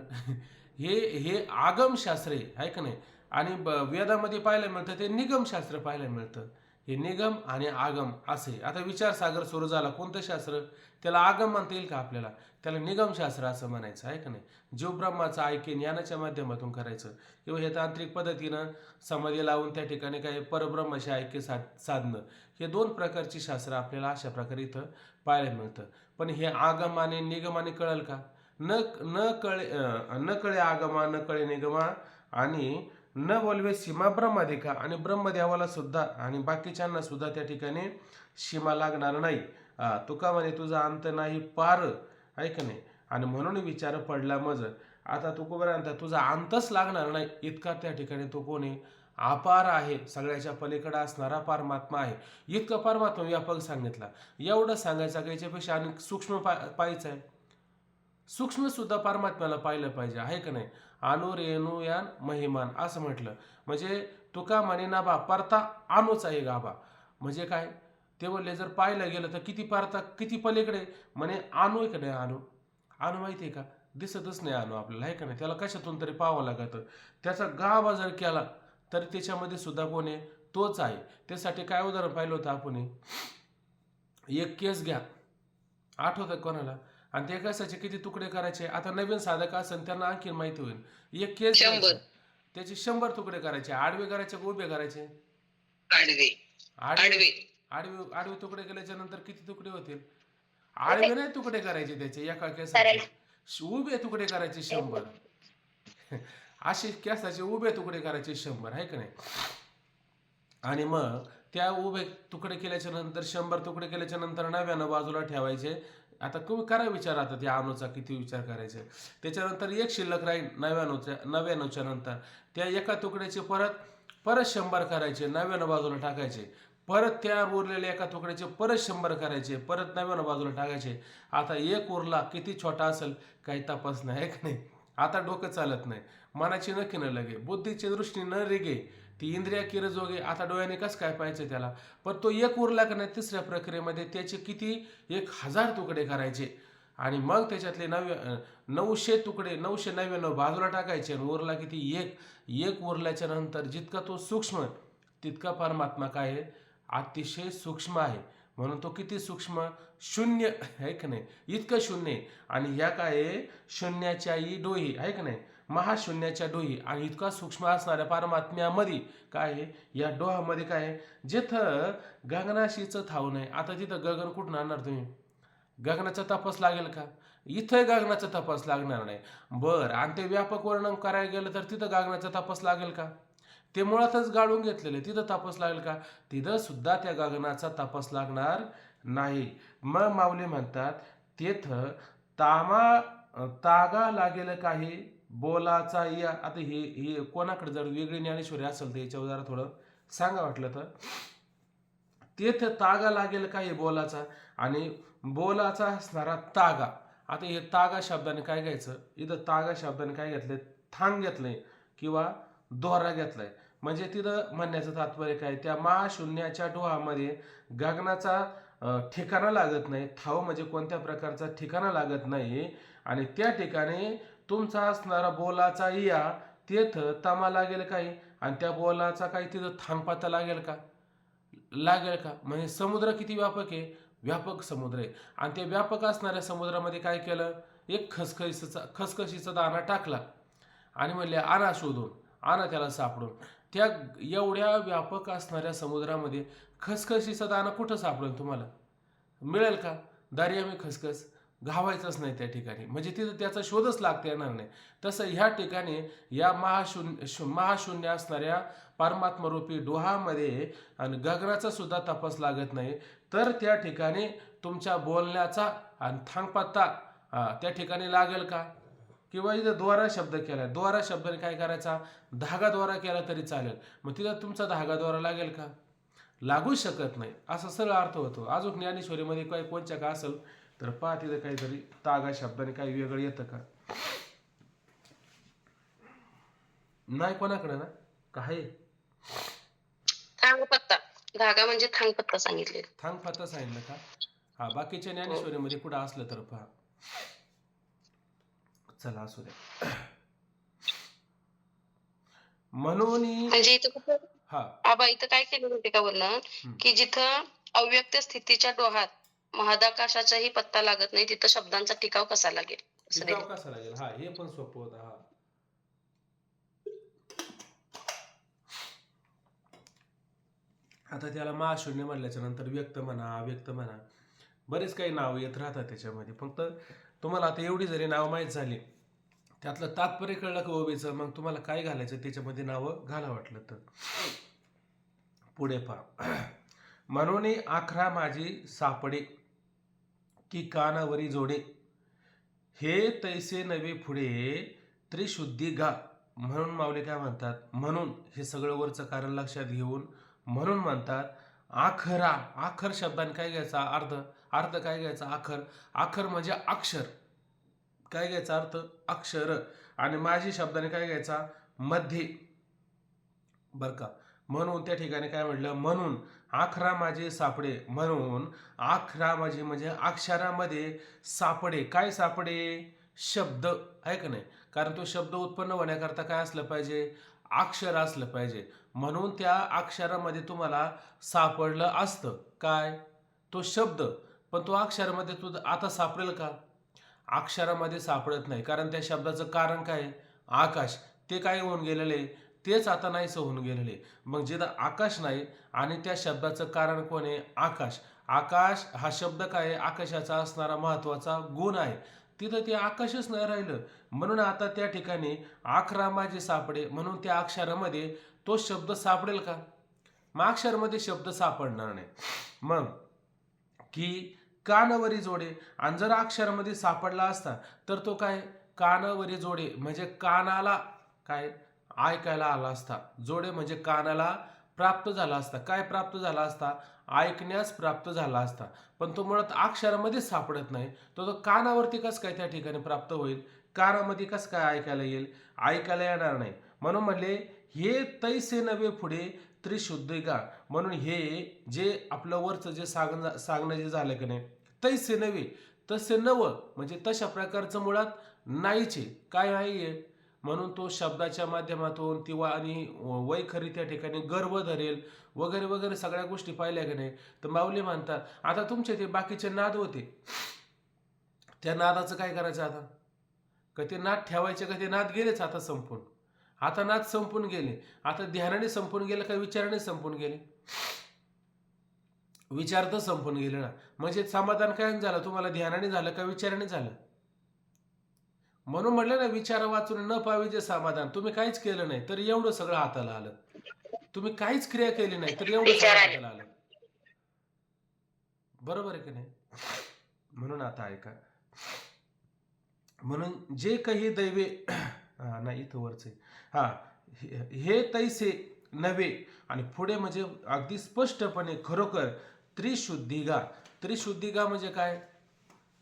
Speaker 2: हे हे आगमशास्त्र आहे का नाही. आणि वेदामध्ये पाहायला मिळतं ते निगमशास्त्र पाहायला मिळतं. हे निगम आणि आगम असे. आता विचारसागर सुरू झाला, कोणतं शास्त्र, त्याला आगम म्हणता येईल का आपल्याला, त्याला निगमशास्त्र असं म्हणायचं, आहे का नाही. जीव ब्रह्माचं ऐक्य ज्ञानाच्या माध्यमातून करायचं, किंवा हे तांत्रिक पद्धतीनं समाधी लावून त्या ठिकाणी काय परब्रह्माशी ऐक्य साधणं, हे दोन प्रकारची शास्त्र आपल्याला अशा प्रकारे इथं पाहायला मिळतं. पण हे आगमाने निगमाने कळेल का, न न कळे आगमा न कळे निगमा, आणि न बोलवे सीमा ब्रह्मदेका, आणि ब्रह्मदेवाला सुद्धा आणि बाकीच्यांना सुद्धा त्या ठिकाणी सीमा लागणार नाही. तुका म्हणे तुझा अंत नाही पार, आहे का नाही. आणि म्हणून विचार पडला मज. आता तुकोबरांत तुझा अंतच लागणार नाही, इतका त्या ठिकाणी तो कोणी अपार आहे, सगळ्याच्या पलीकडे असणारा परमात्मा आहे. इतकं परमात्मा व्यापक सांगितला. एवढं सांगायचं याच्यापेक्षा आणि सूक्ष्म पाहायचं आहे. सूक्ष्म सुद्धा परमात्म्याला पाहिलं पाहिजे, आहे का नाही. रेणुयान महिमान असं म्हटलं म्हणजे तुका म्हणे ना बा परता अणूच आहे गाभा. म्हणजे काय ते बोलले, जर पाहायला गेलं तर किती परता किती पलीकडे, म्हणे अणू आहे का नाही. अणू माहिती आहे का, दिसतच नाही अणू आपल्याला, आहे का नाही. त्याला कशातून तरी पाहावं लागतं. त्याचा गाभा जर केला तर त्याच्यामध्ये सुद्धा कोण आहे, तोच आहे. त्यासाठी काय उदाहरण पाहिलं होतं आपण, एक केस घ्या, आठवतं कोणाला, आणि त्या केसाचे किती तुकडे करायचे. आता नवीन साधक असेल त्यांना आणखी माहिती होईल. एक केस
Speaker 1: 100
Speaker 2: घ्यायचा, त्याचे 100 तुकडे करायचे, आडवे करायचे का उभे करायचे,
Speaker 1: आडवे
Speaker 2: आडवे
Speaker 1: आडवे
Speaker 2: आडवे आडवे तुकडे केल्याच्या नंतर किती तुकडे होतील. आडवे नाही तुकडे करायचे त्याचे एका केसाचे, उभे तुकडे करायचे 100. असे केसाचे उभे तुकडे करायचे 100, आहे का नाही. आणि मग त्या उभे तुकडे केल्याच्या नंतर 100 तुकडे केल्याच्या नंतर 99 बाजूला ठेवायचे. आता तुम्ही करा विचार, आता त्या अणूचा किती विचार करायचे. त्याच्यानंतर एक शिल्लक राहील 99च्या नंतर, त्या एका तुकड्याचे परत 100 करायचे, 99 बाजूला टाकायचे. परत त्या उरलेल्या एका तुकड्याचे परत 100 करायचे, परत 99 बाजूला टाकायचे. आता एक उरला किती छोटा असेल काही तपास नाही, आहे का नाही. आता डोकं चालत नाही, मनाची नक्की न लगे, बुद्धीची दृष्टी न रिगे, ती इंद्रिया किरजोगे. आता डोळ्याने कसं काय पाहायचं त्याला. पण तो एक उरला का नाही, तिसऱ्या प्रक्रियेमध्ये त्याचे किती 1000 तुकडे करायचे. आणि मग त्याच्यातले 900 तुकडे 999 बाजूला टाकायचे, आणि उरला किती एक उरल्याच्या नंतर जितका तो सूक्ष्म तितका परमात्मा काय आहे, अतिशय सूक्ष्म आहे. म्हणून तो किती सूक्ष्म, शून्य, आहे का नाही, इतकं शून्य आहे. आणि ह्या काय आहे, शून्याच्याही डोही, आहे का नाही, महाशून्याच्या डोही. आणि इतका सूक्ष्म असणाऱ्या परमात्म्यामध्ये काय आहे, या डोहामध्ये काय आहे, जिथं गगनाशीचं ठाव नाही. आता तिथं गगन कुठून आणणार तुम्ही, गगनाचा तपास लागेल का, इथं गगनाचा तपास लागणार नाही. बरं, आणि ते व्यापक वर्णन करायला गेलं तर तिथं गगनाचा तपास लागेल का, ते मुळातच गाळून घेतलेले, तिथं तपास लागेल का, तिथं सुद्धा त्या गगनाचा तपास लागणार नाही. मग माऊली म्हणतात तेथं तागा लागेल काही बोलाचा या. आता हे कोणाकडे जर वेगळी ज्ञानेश्वरी असेल तर याच्यावर जरा थोडं सांगा वाटलं तर. तेथं तागा लागेल काही बोलाचा, आणि बोलाचा असणारा तागा. आता हे तागा शब्दाने काय घ्यायचं, इथं तागा शब्दाने काय घेतलंय, थांग घेतलंय किंवा दोरा घेतलाय. म्हणजे तिथं म्हणण्याचं तात्पर्य काय, त्या महाशून्याच्या डोहामध्ये गगनाचा ठिकाणा लागत नाही, ठाव म्हणजे कोणत्या प्रकारचा ठिकाणा लागत नाही. आणि त्या ठिकाणी तुमचा असणारा बोलाचा या, तेथं तमा लागेल काही, आणि त्या बोलाचा काही तिथं थांगपाता लागेल का, म्हणजे समुद्र किती व्यापक आहे, व्यापक समुद्र आहे. आणि ते व्यापक असणाऱ्या समुद्रामध्ये काय केलं, एक खसखशीचा दाणा टाकला आणि म्हणले आणा शोधून, आणा त्याला सापडून. त्या एवढ्या व्यापक असणाऱ्या समुद्रामध्ये खसखशीचा दाणा कुठं सापडेल तुम्हाला? मिळेल का? दारियामी खसखस घावायचंच नाही त्या ठिकाणी, म्हणजे तिथं त्याचा शोधच लागता येणार नाही. तसं ह्या ठिकाणी या महाशून्य असणाऱ्या परमात्मरूपी डोहामध्ये आणि गगनाचा सुद्धा तपास लागत नाही. तर त्या ठिकाणी तुमच्या बोलण्याचा आणि थांगपत्ता त्या ठिकाणी लागेल का? किंवा इथं द्वारा शब्द केला, द्वारा शब्दाने काय करायचा? धागा द्वारा केला तरी चालेल, मग तिथं तुमचा धागा द्वारा लागेल का? लागूच शकत नाही. असा सरळ अर्थ होतो. अजून ज्ञानेश्वरीमध्ये काही कोणत्या का असेल तर पहा तिथं काहीतरी तागा शब्दाने काही वेगळं येतं का? नाही कोणाकडे ना काय
Speaker 3: थांगपत्ता, धागा म्हणजे थांगपत्ता सांगितले.
Speaker 2: थांगपत्ता सांगितलं का? हा, बाकीच्या ज्ञानेश्वरीमध्ये कुठं असलं तर पहा. चला असू द्या. म्हणून
Speaker 3: म्हणजे इथं कुठं
Speaker 2: हा
Speaker 3: आबा इथं काय केलं होते का वर्णन, की जिथं अव्यक्त स्थितीच्या डोहात महदाकाशाचाही पत्ता लागत नाही, तिथं शब्दांचा टिकाव कसा लागेल असं
Speaker 2: टिकाव
Speaker 3: दिलं.
Speaker 2: कसा लागेल? हा, हे पण सोपं होतं. हा, आता त्याला महाशून्य म्हणल्याच्या नंतर व्यक्त म्हणा, अव्यक्त म्हणा, बरेच काही नाव येत राहतात त्याच्यामध्ये. फक्त तुम्हाला आता एवढी जरी नाव माहीत झाली, त्यातलं तात्पर्य कळलं का ओबीचं, मग तुम्हाला काय घालायचं त्याच्यामध्ये नावं घाला वाटलं तर. पुढे पहा. म्हणून आखरा माझी सापडे की कानावरी जोडे, हे तैसे नवे पुढे त्रिशुद्धी गा. म्हणून माऊली काय म्हणतात? म्हणून हे सगळं वरचं कारण लक्षात घेऊन म्हणून म्हणतात आखरा. आखर शब्दाने काय घ्यायचा अर्थ? अर्थ काय घ्यायचा? आखर. आखर म्हणजे अक्षर. काय घ्यायचा अर्थ? अक्षर. आणि माझी शब्दाने काय घ्यायचा? मध्ये. बर का? म्हणून त्या ठिकाणी काय म्हटलं? म्हणून आखरा माझे सापडे. म्हणून आखरा माझे म्हणजे अक्षरामध्ये सापडे. काय सापडे? शब्द आहे का नाही? कारण तो शब्द उत्पन्न होण्याकरता काय असलं पाहिजे? अक्षर असलं पाहिजे. म्हणून त्या अक्षरामध्ये तुम्हाला सापडलं असतं काय? तो शब्द. पण तो अक्षरामध्ये तू आता सापडेल का? अक्षरामध्ये सापडत नाही. कारण त्या शब्दाचं कारण काय? आकाश. ते काय होऊन गेलेले? तेच आता नाहीसं होऊन गेलेले. मग जिथं आकाश नाही आणि त्या शब्दाचं कारण कोण आहे? आकाश. आकाश हा शब्द काय आहे? आकाशाचा असणारा महत्वाचा गुण आहे. तिथं ते आकाशच नाही राहिलं. म्हणून आता त्या ठिकाणी आखरा माझे सापडे. म्हणून त्या अक्षरामध्ये तो शब्द सापडेल का? मग अक्षरामध्ये शब्द सापडणार नाही. मग की कानवरी जोडे. आणि जर अक्षरामध्ये सापडला असता तर तो काय? कानवरी जोडे म्हणजे कानाला काय ऐकायला आला असता. जोडे म्हणजे कानाला प्राप्त झाला असता. काय प्राप्त झाला असता? ऐकण्यास प्राप्त झाला असता. पण तो मुळात अक्षरामध्ये सापडत नाही. तो कानावरती कसं काय त्या ठिकाणी प्राप्त होईल? कानामध्ये कसं काय ऐकायला येईल? ऐकायला येणार नाही. म्हणून म्हणले हे तैसे नवे पुढे त्रिशुद्धी गा. म्हणून हे जे आपलं वरचं जे सांगणं जे झालं की नाही, तैसे नवे, तसे नवं म्हणजे तशा प्रकारचं मुळात नाहीचे. काय नाहीये? म्हणून तो शब्दाच्या माध्यमातून किंवा आणि वैखरी त्या ठिकाणी गर्व धरेल वगैरे वगैरे सगळ्या गोष्टी पाहिल्या की नाही. तर माऊली म्हणतात आता तुमचे ते बाकीचे नाद होते, त्या नादाचं काय करायचं आता? का ते नाद ठेवायचे का ते नाद गेलेच आता संपून? आता नाद संपून गेले. आता ध्यानाने संपून गेले का विचाराने संपून गेले? विचार तर संपून गेले ना. म्हणजे समाधान काय झालं तुम्हाला? ध्यानाने झालं का विचाराने झालं? म्हणून म्हटलं ना, विचार वाचून न पाहिजे समाधान. तुम्ही काहीच केलं नाही तर एवढं सगळं हाताला आलं. तुम्ही काहीच क्रिया केली नाही तर एवढं सगळं हाताला आलं. बरोबर आहे की नाही? म्हणून आता ऐका. म्हणून जे काही दैवे नाही इथं वरचे हे तैसे नवे आणि पुढे म्हणजे अगदी स्पष्टपणे खरोखर त्रिशुद्धिगा. त्रिशुद्धिगा म्हणजे काय?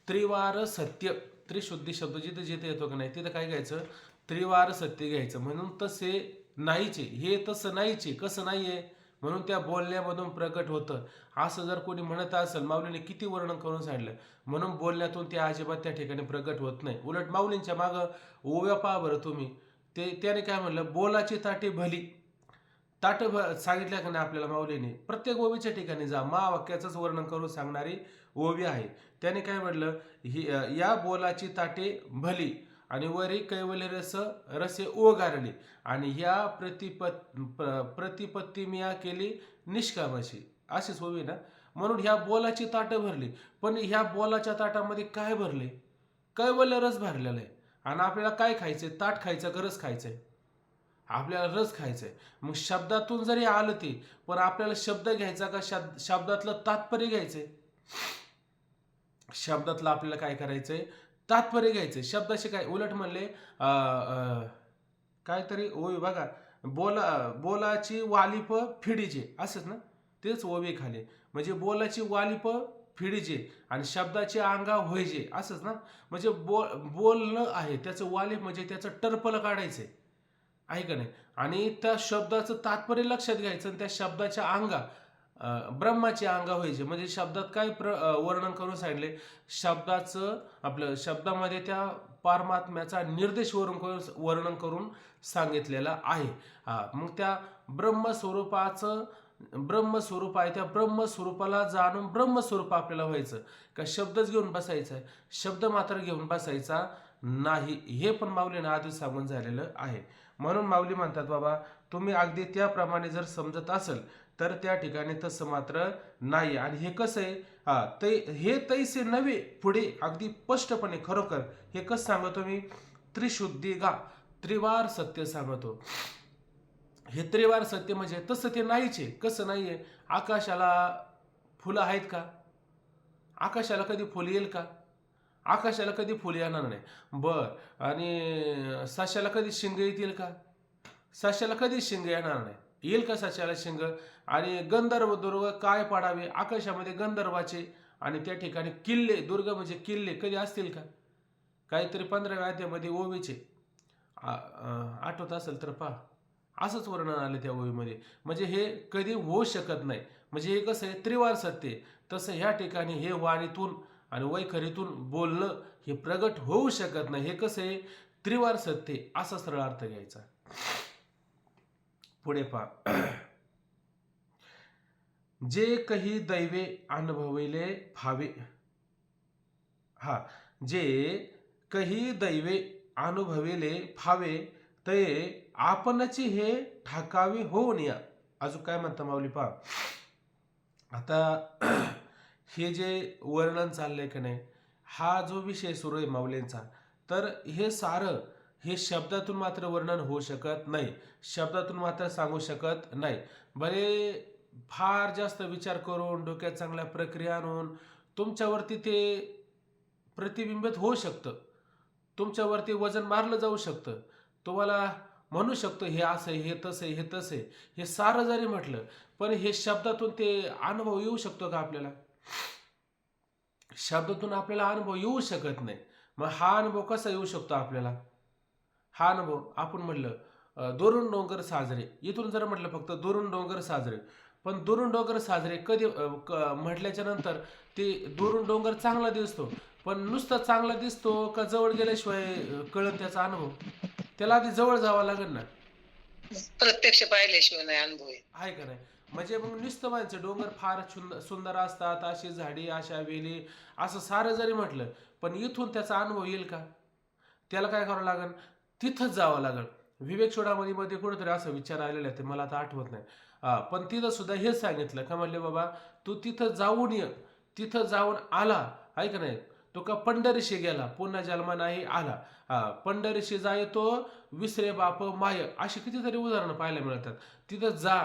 Speaker 2: त्रिवार सत्य. त्रिशुद्धी शब्द जिथे जिथे येतो का नाही तिथं काय घ्यायचं? त्रिवार सत्य घ्यायचं. म्हणून तसे नाहीचे. हे तसं नाहीचे. कसं नाहीये? म्हणून त्या बोलण्यामधून प्रकट होतं. असं जर कोणी म्हणत असेल, माऊलीने किती वर्णन करून सांगितलं. म्हणून बोलण्यातून ते अजिबात त्या ठिकाणी प्रकट होत नाही. उलट माऊलींच्या मागं ओव्या पहा बरं तुम्ही. त्याने काय म्हणलं? बोलाची ताटी भली. सांगितलं का नाही आपल्याला माऊलीने? प्रत्येक ओवीच्या ठिकाणी जा. महावाक्याचंच वर्णन करून सांगणारी ओवी आहे. त्याने काय म्हटलं, ही या बोलाची ताटे भली आणि वरी कैवल्य रसे ओगारली आणि ह्या प्रतिपत्ती मिया केली निष्कामाची, अशीच ओवी ना. म्हणून ह्या बोलाची ताटं भरली, पण ह्या बोलाच्या ताटामध्ये काय भरले? कैवल्य रस भरलेला आहे. आणि आपल्याला काय खायचंय? ताट खायचं का रस खायचंय? आपल्याला रस खायचंय. मग शब्दातून जरी आलं ते, पण आपल्याला शब्द घ्यायचा का शब्दातलं तात्पर्य घ्यायचंय? शब्दातलं आपल्याला काय करायचंय? तात्पर्य घ्यायचंय. शब्दाशी काय उलट म्हणले, काहीतरी ओवी बघा, बोलाची वालिप फिडीचे, असंच ना, तेच ओवी खाली. म्हणजे बोलाची वालिप फिडीचे आणि शब्दाचे अंगा व्हायचे, असंच ना. म्हणजे बोलणं आहे त्याचं वालिप म्हणजे त्याचं टरपलं काढायचंय, आहे का नाही. आणि त्या शब्दाचं तात्पर्य लक्षात घ्यायचं आणि त्या शब्दाच्या अंगा ब्रह्माची अंगा व्हायचे. म्हणजे शब्दात काय वर्णन करून सांगितले? शब्दाचं आपलं शब्दामध्ये त्या परमात्म्याचा निर्देश वर्णन करून सांगितलेला आहे. मग त्या ब्रह्मस्वरूप आहे, त्या ब्रह्मस्वरूपाला जाणून ब्रह्मस्वरूप आपल्याला व्हायचं का? शब्दच घेऊन बसायचा, शब्द मात्र घेऊन बसायचा नाही. हे पण माऊलीनं आधीच सांगून झालेलं आहे. म्हणून माऊली म्हणतात, बाबा तुम्ही अगदी त्याप्रमाणे जर समजत असेल तर त्या ठिकाणी तसं मात्र नाही. आणि हे कसं आहे, हे तैसे नव्हे पुढे अगदी स्पष्टपणे खरोखर हे कसं सांगतो मी? त्रिशुद्धी गा, त्रिवार सत्य सांगतो. हे त्रिवार सत्य म्हणजे तसं ते नाहीच आहे. कसं नाहीये? आकाशाला फुलं आहेत का? आकाशाला कधी फुल येईल का? आकाशाला कधी फुल येणार नाही. आणि सश्याला कधी शिंग येतील का? सश्याला कधी शिंग येणार नाही. येईल का सश्याला शिंग? आणि गंधर्व दुर्ग काय पाडावे? आकाशामध्ये गंधर्वाचे आणि त्या ठिकाणी किल्ले, दुर्ग म्हणजे किल्ले कधी असतील का? काहीतरी 15व्या अध्यायामध्ये ओवीचे आठवत असेल तर पहा, असंच वर्णन आलं त्या ओवीमध्ये. म्हणजे हे कधी होऊ शकत नाही. म्हणजे हे कसं आहे? त्रिवार सत्य. तसं ह्या ठिकाणी हे वाणीतून आणि वैखरीतून बोलणं हे प्रगट होऊ शकत नाही. हे कसं आहे? त्रिवार सत्य, असा सरळ अर्थ घ्यायचा. पुढे पहा, जे काही दैवे अनुभविले फावे. जे काही दैवे अनुभविले फावे ते आपणची हे ठाकावे होऊन या. अजून काय म्हणता माऊली पहा. आता हे जे वर्णन चाललंय का नाही, हा जो विषय सुरू आहे माऊलींचा, तर हे सारं हे शब्दातून मात्र वर्णन होऊ शकत नाही, शब्दातून मात्र सांगू शकत नाही. भले फार जास्त विचार करून डोक्यात चांगल्या प्रक्रिया आणून तुमच्यावरती ते प्रतिबिंबित होऊ शकतं, तुमच्यावरती वजन मारलं जाऊ शकतं. तुम्हाला म्हणू शकतो हे असं आहे, हे तसं आहे, हे तसं आहे, हे सारं जरी म्हटलं, पण हे शब्दातून ते अनुभव येऊ शकतो का आपल्याला? शब्दातून आपल्याला अनुभव येऊ शकत नाही. मग हा अनुभव कसा येऊ शकतो आपल्याला? हा अनुभव आपण म्हटलं दुरून डोंगर साजरे, इथून जर म्हटलं फक्त दुरून डोंगर साजरे, पण दुरून डोंगर साजरे कधी म्हटल्याच्या नंतर ते दुरून डोंगर चांगला दिसतो, पण नुसतं चांगला दिसतो का जवळ गेल्याशिवाय कळत त्याचा अनुभव? त्याला आधी जवळ जावं लागेल ना,
Speaker 1: प्रत्यक्ष पाहिल्याशिवाय नाही अनुभव येत.
Speaker 2: आहे का नाही. म्हणजे मग नुसतं माणसं डोंगर फार सुंदर असतात, अशी झाडी, अशा वेली, असं सारं जरी म्हटलं, पण इथून त्याचा अनुभव येईल का? त्याला काय करावं लागेल? तिथंच जावं लागेल. विवेक चूडामणी मध्ये कुठेतरी असं विचार आलेला आहे, ते मला आता आठवत नाही. पण तिथं सुद्धा हेच सांगितलं का, म्हणले बाबा तू तिथं जाऊन ये, तिथं जाऊन आला, आहे का नाही, तो का पंढरीशी गेला पुन्हा जन्म नाही आला. पंढरीशी जाय तो विसरे बाप माय, अशी कितीतरी उदाहरणं पाहायला मिळतात. तिथं जा,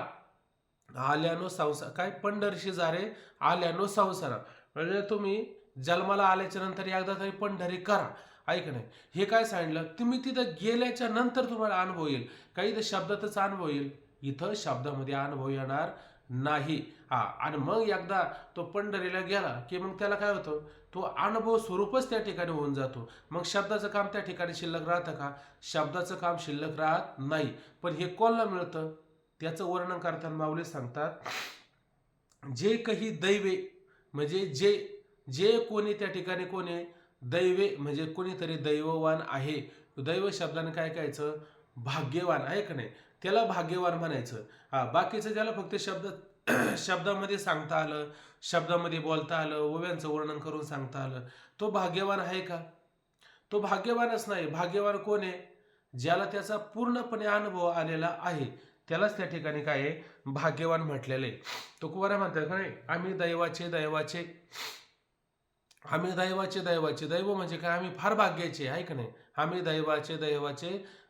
Speaker 2: आल्यानो संसार, काय पंढरीशी जा रे आल्यानो संसार. म्हणजे तुम्ही जन्माला आल्याच्या नंतर एकदा तरी पंढरी करा, ऐक नाही. हे काय सांगितलं? तुम्ही तिथं गेल्याच्या नंतर तुम्हाला अनुभव येईल. काही तर शब्दातच अनुभव येईल, इथं शब्दामध्ये अनुभव येणार नाही. आणि मग एकदा तो पंढरीला गेला की मग त्याला काय होतं? तो अनुभव स्वरूपच त्या ठिकाणी होऊन जातो. मग शब्दाचं काम त्या ठिकाणी शिल्लक राहतं का? शब्दाचं काम शिल्लक राहत नाही. पण हे कोणाला मिळतं? त्याचं वर्णन करताना माऊली सांगतात, जे काही दैवे म्हणजे जे कोणी त्या ठिकाणी कोणी दैवे म्हणजे कोणीतरी दैववान आहे. दैव शब्दाने काय भाग्यवान, आहे का नाही, त्याला भाग्यवान म्हणायचं. बाकीचं त्याला फक्त शब्द शब्दामध्ये सांगता आलं, शब्दामध्ये बोलता आलं, ओव्यांचं वर्णन करून सांगता आलं, तो भाग्यवान आहे का? तो भाग्यवानच नाही. भाग्यवान कोण आहे? ज्याला त्याचा पूर्णपणे अनुभव आलेला आहे, त्यालाच त्या ठिकाणी काय आहे, भाग्यवान म्हटलेलं आहे. तुकोबारा म्हणतात का नाही, आम्ही दैवाचे दैव म्हणजे काय, आम्ही फार भाग्याचे आहे का नाही. आम्ही दैवाचे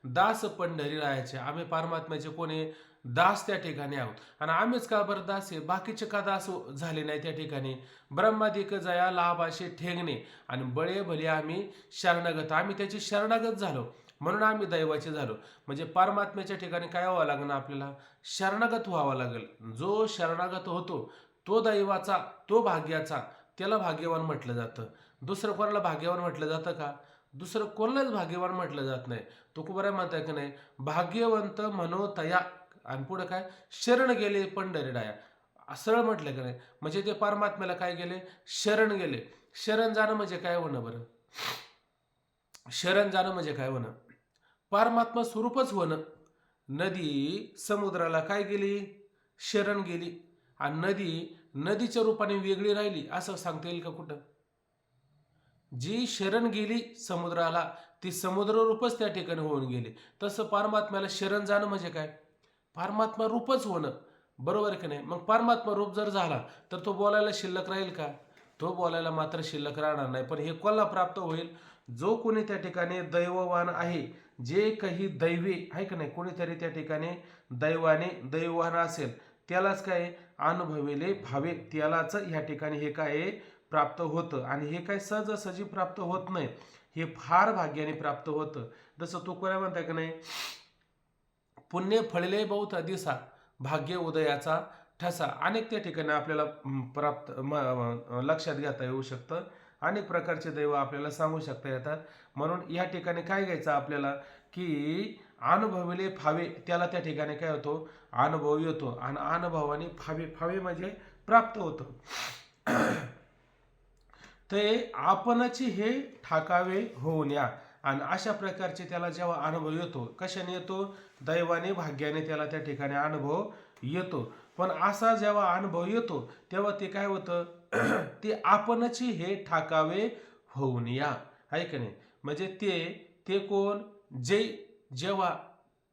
Speaker 2: दास पंढरीरायाचे. आम्ही परमात्म्याचे कोणी दास त्या ठिकाणी आहोत. आणि आम्हीच का बरं दास आहे, बाकीचे का दास झाले नाही त्या ठिकाणी. ब्रह्मादिक जया लाभाशे ठेंगणे आणि बळे भले आम्ही शरणागत. आम्ही त्याची शरणागत झालो म्हणून आम्ही दैवाचे झालो. म्हणजे परमात्म्याच्या ठिकाणी काय व्हावं लागणार, आपल्याला शरणागत व्हावं लागेल. जो शरणागत होतो तो दैवाचा, तो भाग्याचा, त्याला भाग्यवान म्हटलं जातं. दुसरं कोणाला भाग्यवान म्हटलं जातं का? दुसरं कोणालाच भाग्यवान म्हटलं जात नाही. तुकोबारा म्हणताय की नाही, भाग्यवंत मनोतया आणि पुढे काय, शरण गेले पंढरीडाया. सरळ म्हटलं की नाही, म्हणजे ते परमात्म्याला काय गेले, शरण गेले. शरण जाणं म्हणजे काय होणं बरं? शरण जाणं म्हणजे काय होणं? परमात्मा स्वरूपच होणं. नदी समुद्राला काय गेली, शरण गेली. आणि नदी नदीच्या रूपाने वेगळी राहिली असं सांगता येईल का कुठं? जी शरण गेली समुद्राला, ती समुद्र रूपच त्या ठिकाणी होऊन गेली. तसं परमात्म्याला शरण जाणं म्हणजे काय, परमात्मा रूपच होणं. बरोबर की नाही? मग परमात्मा रूप जर झाला तर तो बोलायला शिल्लक राहील का? तो बोलायला मात्र शिल्लक राहणार नाही. पण हे कोणाला प्राप्त होईल? जो कोणी त्या ठिकाणी दैववान आहे, जे काही दैवी आहे का नाही, कोणीतरी त्या ठिकाणी दैववान असेल, त्यालाच काय अनुभविले भावे, त्यालाच ह्या ठिकाणी हे काय प्राप्त होतं. आणि हे काय सहजासहजी प्राप्त होत नाही, हे फार भाग्याने प्राप्त होतं. जसं तो कोणा म्हणताय का नाही, पुण्य फळले बहुत दिसा भाग्य उदयाचा ठसा. अनेक त्या ठिकाणी आपल्याला प्राप्त लक्षात घेता येऊ शकतं. अनेक प्रकारचे दैव आपल्याला सांगू शकता येतात. म्हणून या ठिकाणी काय घ्यायचं आपल्याला, की अनुभविले फावे, त्याला त्या ठिकाणी काय होतो, अनुभव येतो. आणि अनुभवाने फावे म्हणजे प्राप्त होतं. ते आपणची हे ठाकावे होऊन या. आणि अशा प्रकारचे त्याला जेव्हा अनुभव येतो, कशाने येतो, दैवाने भाग्याने त्याला त्या ठिकाणी अनुभव येतो. पण असा जेव्हा अनुभव येतो तेव्हा ते काय होतं, ते आपणची हे ठाकावे होऊन या, आहे का नाही. म्हणजे ते कोण, जेव्हा,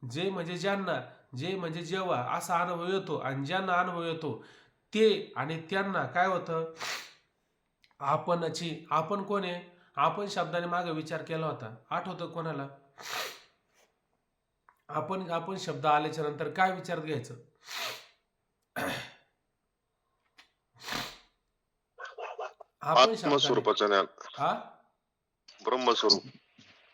Speaker 2: जे म्हणजे ज्यांना, जे म्हणजे जेव्हा असा अनुभव येतो आणि ज्यांना अनुभव येतो ते आणि त्यांना काय होतं, आपणची. आपण कोण आहे? आपण शब्दाने मागे विचार केला होता, आठवतं कोणाला? आपण शब्द आल्याच्या नंतर काय विचार घ्यायचं? आपण शब्दाने
Speaker 4: आत्मस्वरूपाचं ज्ञान,
Speaker 2: हा
Speaker 4: ब्रह्मस्वरूप.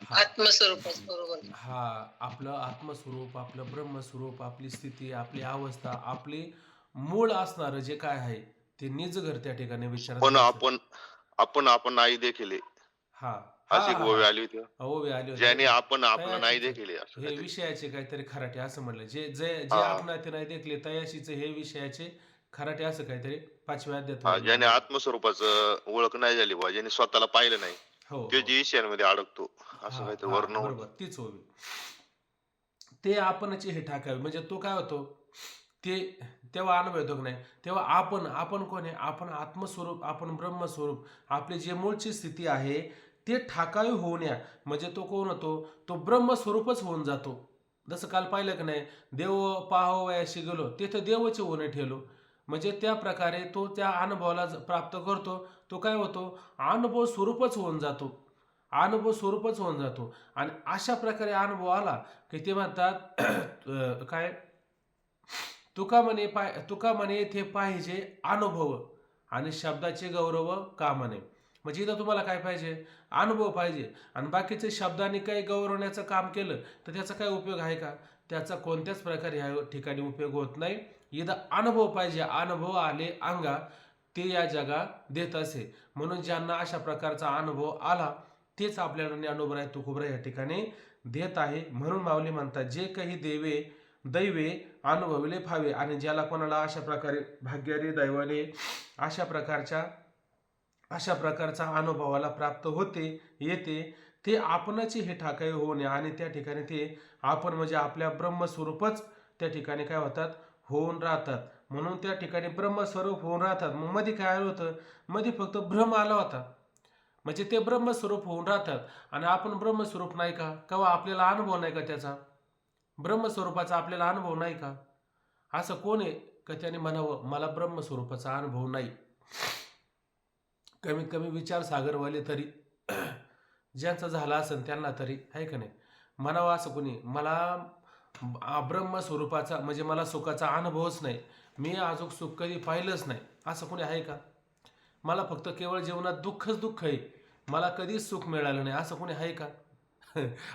Speaker 2: हा
Speaker 1: आत्मस्वरूपच बरोबर.
Speaker 2: हा आपलं आत्मस्वरूप, आपलं ब्रह्मस्वरूप, आपली स्थिती, आपली अवस्था, आपली मूळ असणारं जे काय आहे ते निज घर त्या ठिकाणी विचारात
Speaker 4: पण
Speaker 2: घ्यायचं.
Speaker 4: आपण नाही देखील
Speaker 2: हा हा
Speaker 4: अशी एक
Speaker 2: हा
Speaker 4: ओवी
Speaker 2: हा
Speaker 4: आली होती,
Speaker 2: ओवी आली होती
Speaker 4: ज्याने
Speaker 2: का?
Speaker 4: आपण आपलं नाही
Speaker 2: तयाशीचे
Speaker 4: देखील असं
Speaker 2: हे
Speaker 4: काहीतरी.
Speaker 2: विषयाचे काहीतरी खराटे असं म्हणलं, जे
Speaker 4: हा
Speaker 2: आपण ते नाही देखले तयाशीचे हे विषयाचे खराटे असं काहीतरी 5व्या अध्यायात
Speaker 4: हा,
Speaker 2: वर्णन
Speaker 4: ज्याने
Speaker 2: आहे.
Speaker 4: आत्मस्वरूपाचं ओळख नाही झाली बा, ज्याने स्वतःला पाहिलं नाही,
Speaker 2: हो
Speaker 4: ते
Speaker 2: हो
Speaker 4: जी ईशान्यमध्ये अडकतो,
Speaker 2: हा
Speaker 4: असं काहीतरी
Speaker 2: हा
Speaker 4: वर्ण होतं.
Speaker 2: बरोबर, तीच ओवी. ते आपणचे हे ठाकावे म्हणजे तो काय होतो, ते तेव्हा अनुभव येतो की नाही, तेव्हा आपण कोण आहे, आपण आत्मस्वरूप, आपण ब्रह्मस्वरूप, आपली जे मूळची स्थिती आहे ते ठाकावे होऊन या. म्हणजे तो कोण होतो, तो ब्रह्मस्वरूपच होऊन जातो. जसं काल पाहिलं की नाही, देव पाहावयाशी गेलो तिथे देवचे होणे ठेवलो. म्हणजे त्या प्रकारे तो त्या अनुभवाला प्राप्त करतो. तो काय होतो, अनुभव स्वरूपच होऊन जातो. अनुभव स्वरूपच होऊन जातो. आणि अशा प्रकारे अनुभव आला की ते म्हणतात काय, तुका म्हणे ते पाहिजे अनुभव आणि शब्दाचे गौरव का म्हणे. म्हणजे इथं तुम्हाला काय पाहिजे, अनुभव पाहिजे. आणि बाकीचे शब्दाने काही गौरवण्याचं काम केलं तर त्याचा काय उपयोग आहे का? त्याचा कोणत्याच प्रकारे ह्या ठिकाणी उपयोग होत नाही. इथं अनुभव पाहिजे. अनुभव आले अंगा ते या जगात देत असे. म्हणून ज्यांना अशा प्रकारचा अनुभव आला तेच आपल्याला ज्ञानोबराय तुकोबराय या ठिकाणी देत आहे. म्हणून माऊली म्हणतात, जे काही दैवे अनुभवले फावे. आणि ज्याला कोणाला अशा प्रकारे भाग्याने दैवाने अशा प्रकारचा अनुभवाला प्राप्त होते येते, ते आपणच हे ठाकावे होऊन आणि त्या ठिकाणी ते आपण म्हणजे आपल्या ब्रह्मस्वरूपच त्या ठिकाणी काय होतात, होऊन राहतात. म्हणून त्या ठिकाणी ब्रह्मस्वरूप होऊन राहतात. मग मध्ये काय आलं होतं, मध्ये फक्त भ्रम आला होता. म्हणजे ते ब्रह्मस्वरूप होऊन राहतात आणि आपण ब्रह्मस्वरूप नाही का? केव्हा आपल्याला अनुभव नाही का त्याचा? ब्रह्मस्वरूपाचा आपल्याला अनुभव नाही का? असं कोण आहे का त्याने म्हणावं मला ब्रह्मस्वरूपाचा अनुभव नाही? कमीत कमी विचारसागरवाले तरी ज्यांचं झालं असेल त्यांना तरी आहे का नाही म्हणावं असं कोणी मला ब्रह्मस्वरूपाचा म्हणजे मला सुखाचा अनुभवच नाही, मी अजून सुख कधी पाहिलंच नाही, असं कोणी आहे का? मला फक्त केवळ जीवनात दुःखच दुःख आहे, मला कधीच सुख मिळालं नाही, असं कोणी आहे का?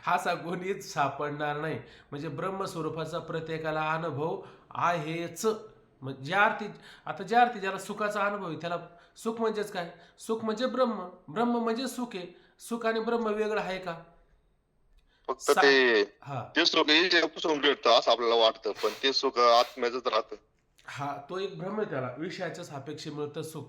Speaker 2: असा कोणीच सापडणार नाही. म्हणजे ब्रह्मस्वरूपाचा प्रत्येकाला अनुभव आहेच. मग ज्या अर्थी ज्याला सुखाचा अनुभव आहे त्याला सुख म्हणजेच काय? सुख म्हणजे ब्रह्म, ब्रह्म म्हणजे सुख आहे. सुख आणि ब्रह्म वेगळं आहे का?
Speaker 4: फक्त ते
Speaker 2: हा
Speaker 4: ते सुख इजेपासून भेटतं असं आपल्याला वाटतं, पण ते सुख आत्म्याचंच राहतं.
Speaker 2: हा तो एक भ्रम आहे, त्याला विषयाच्या सापेक्ष मिळतं सुख.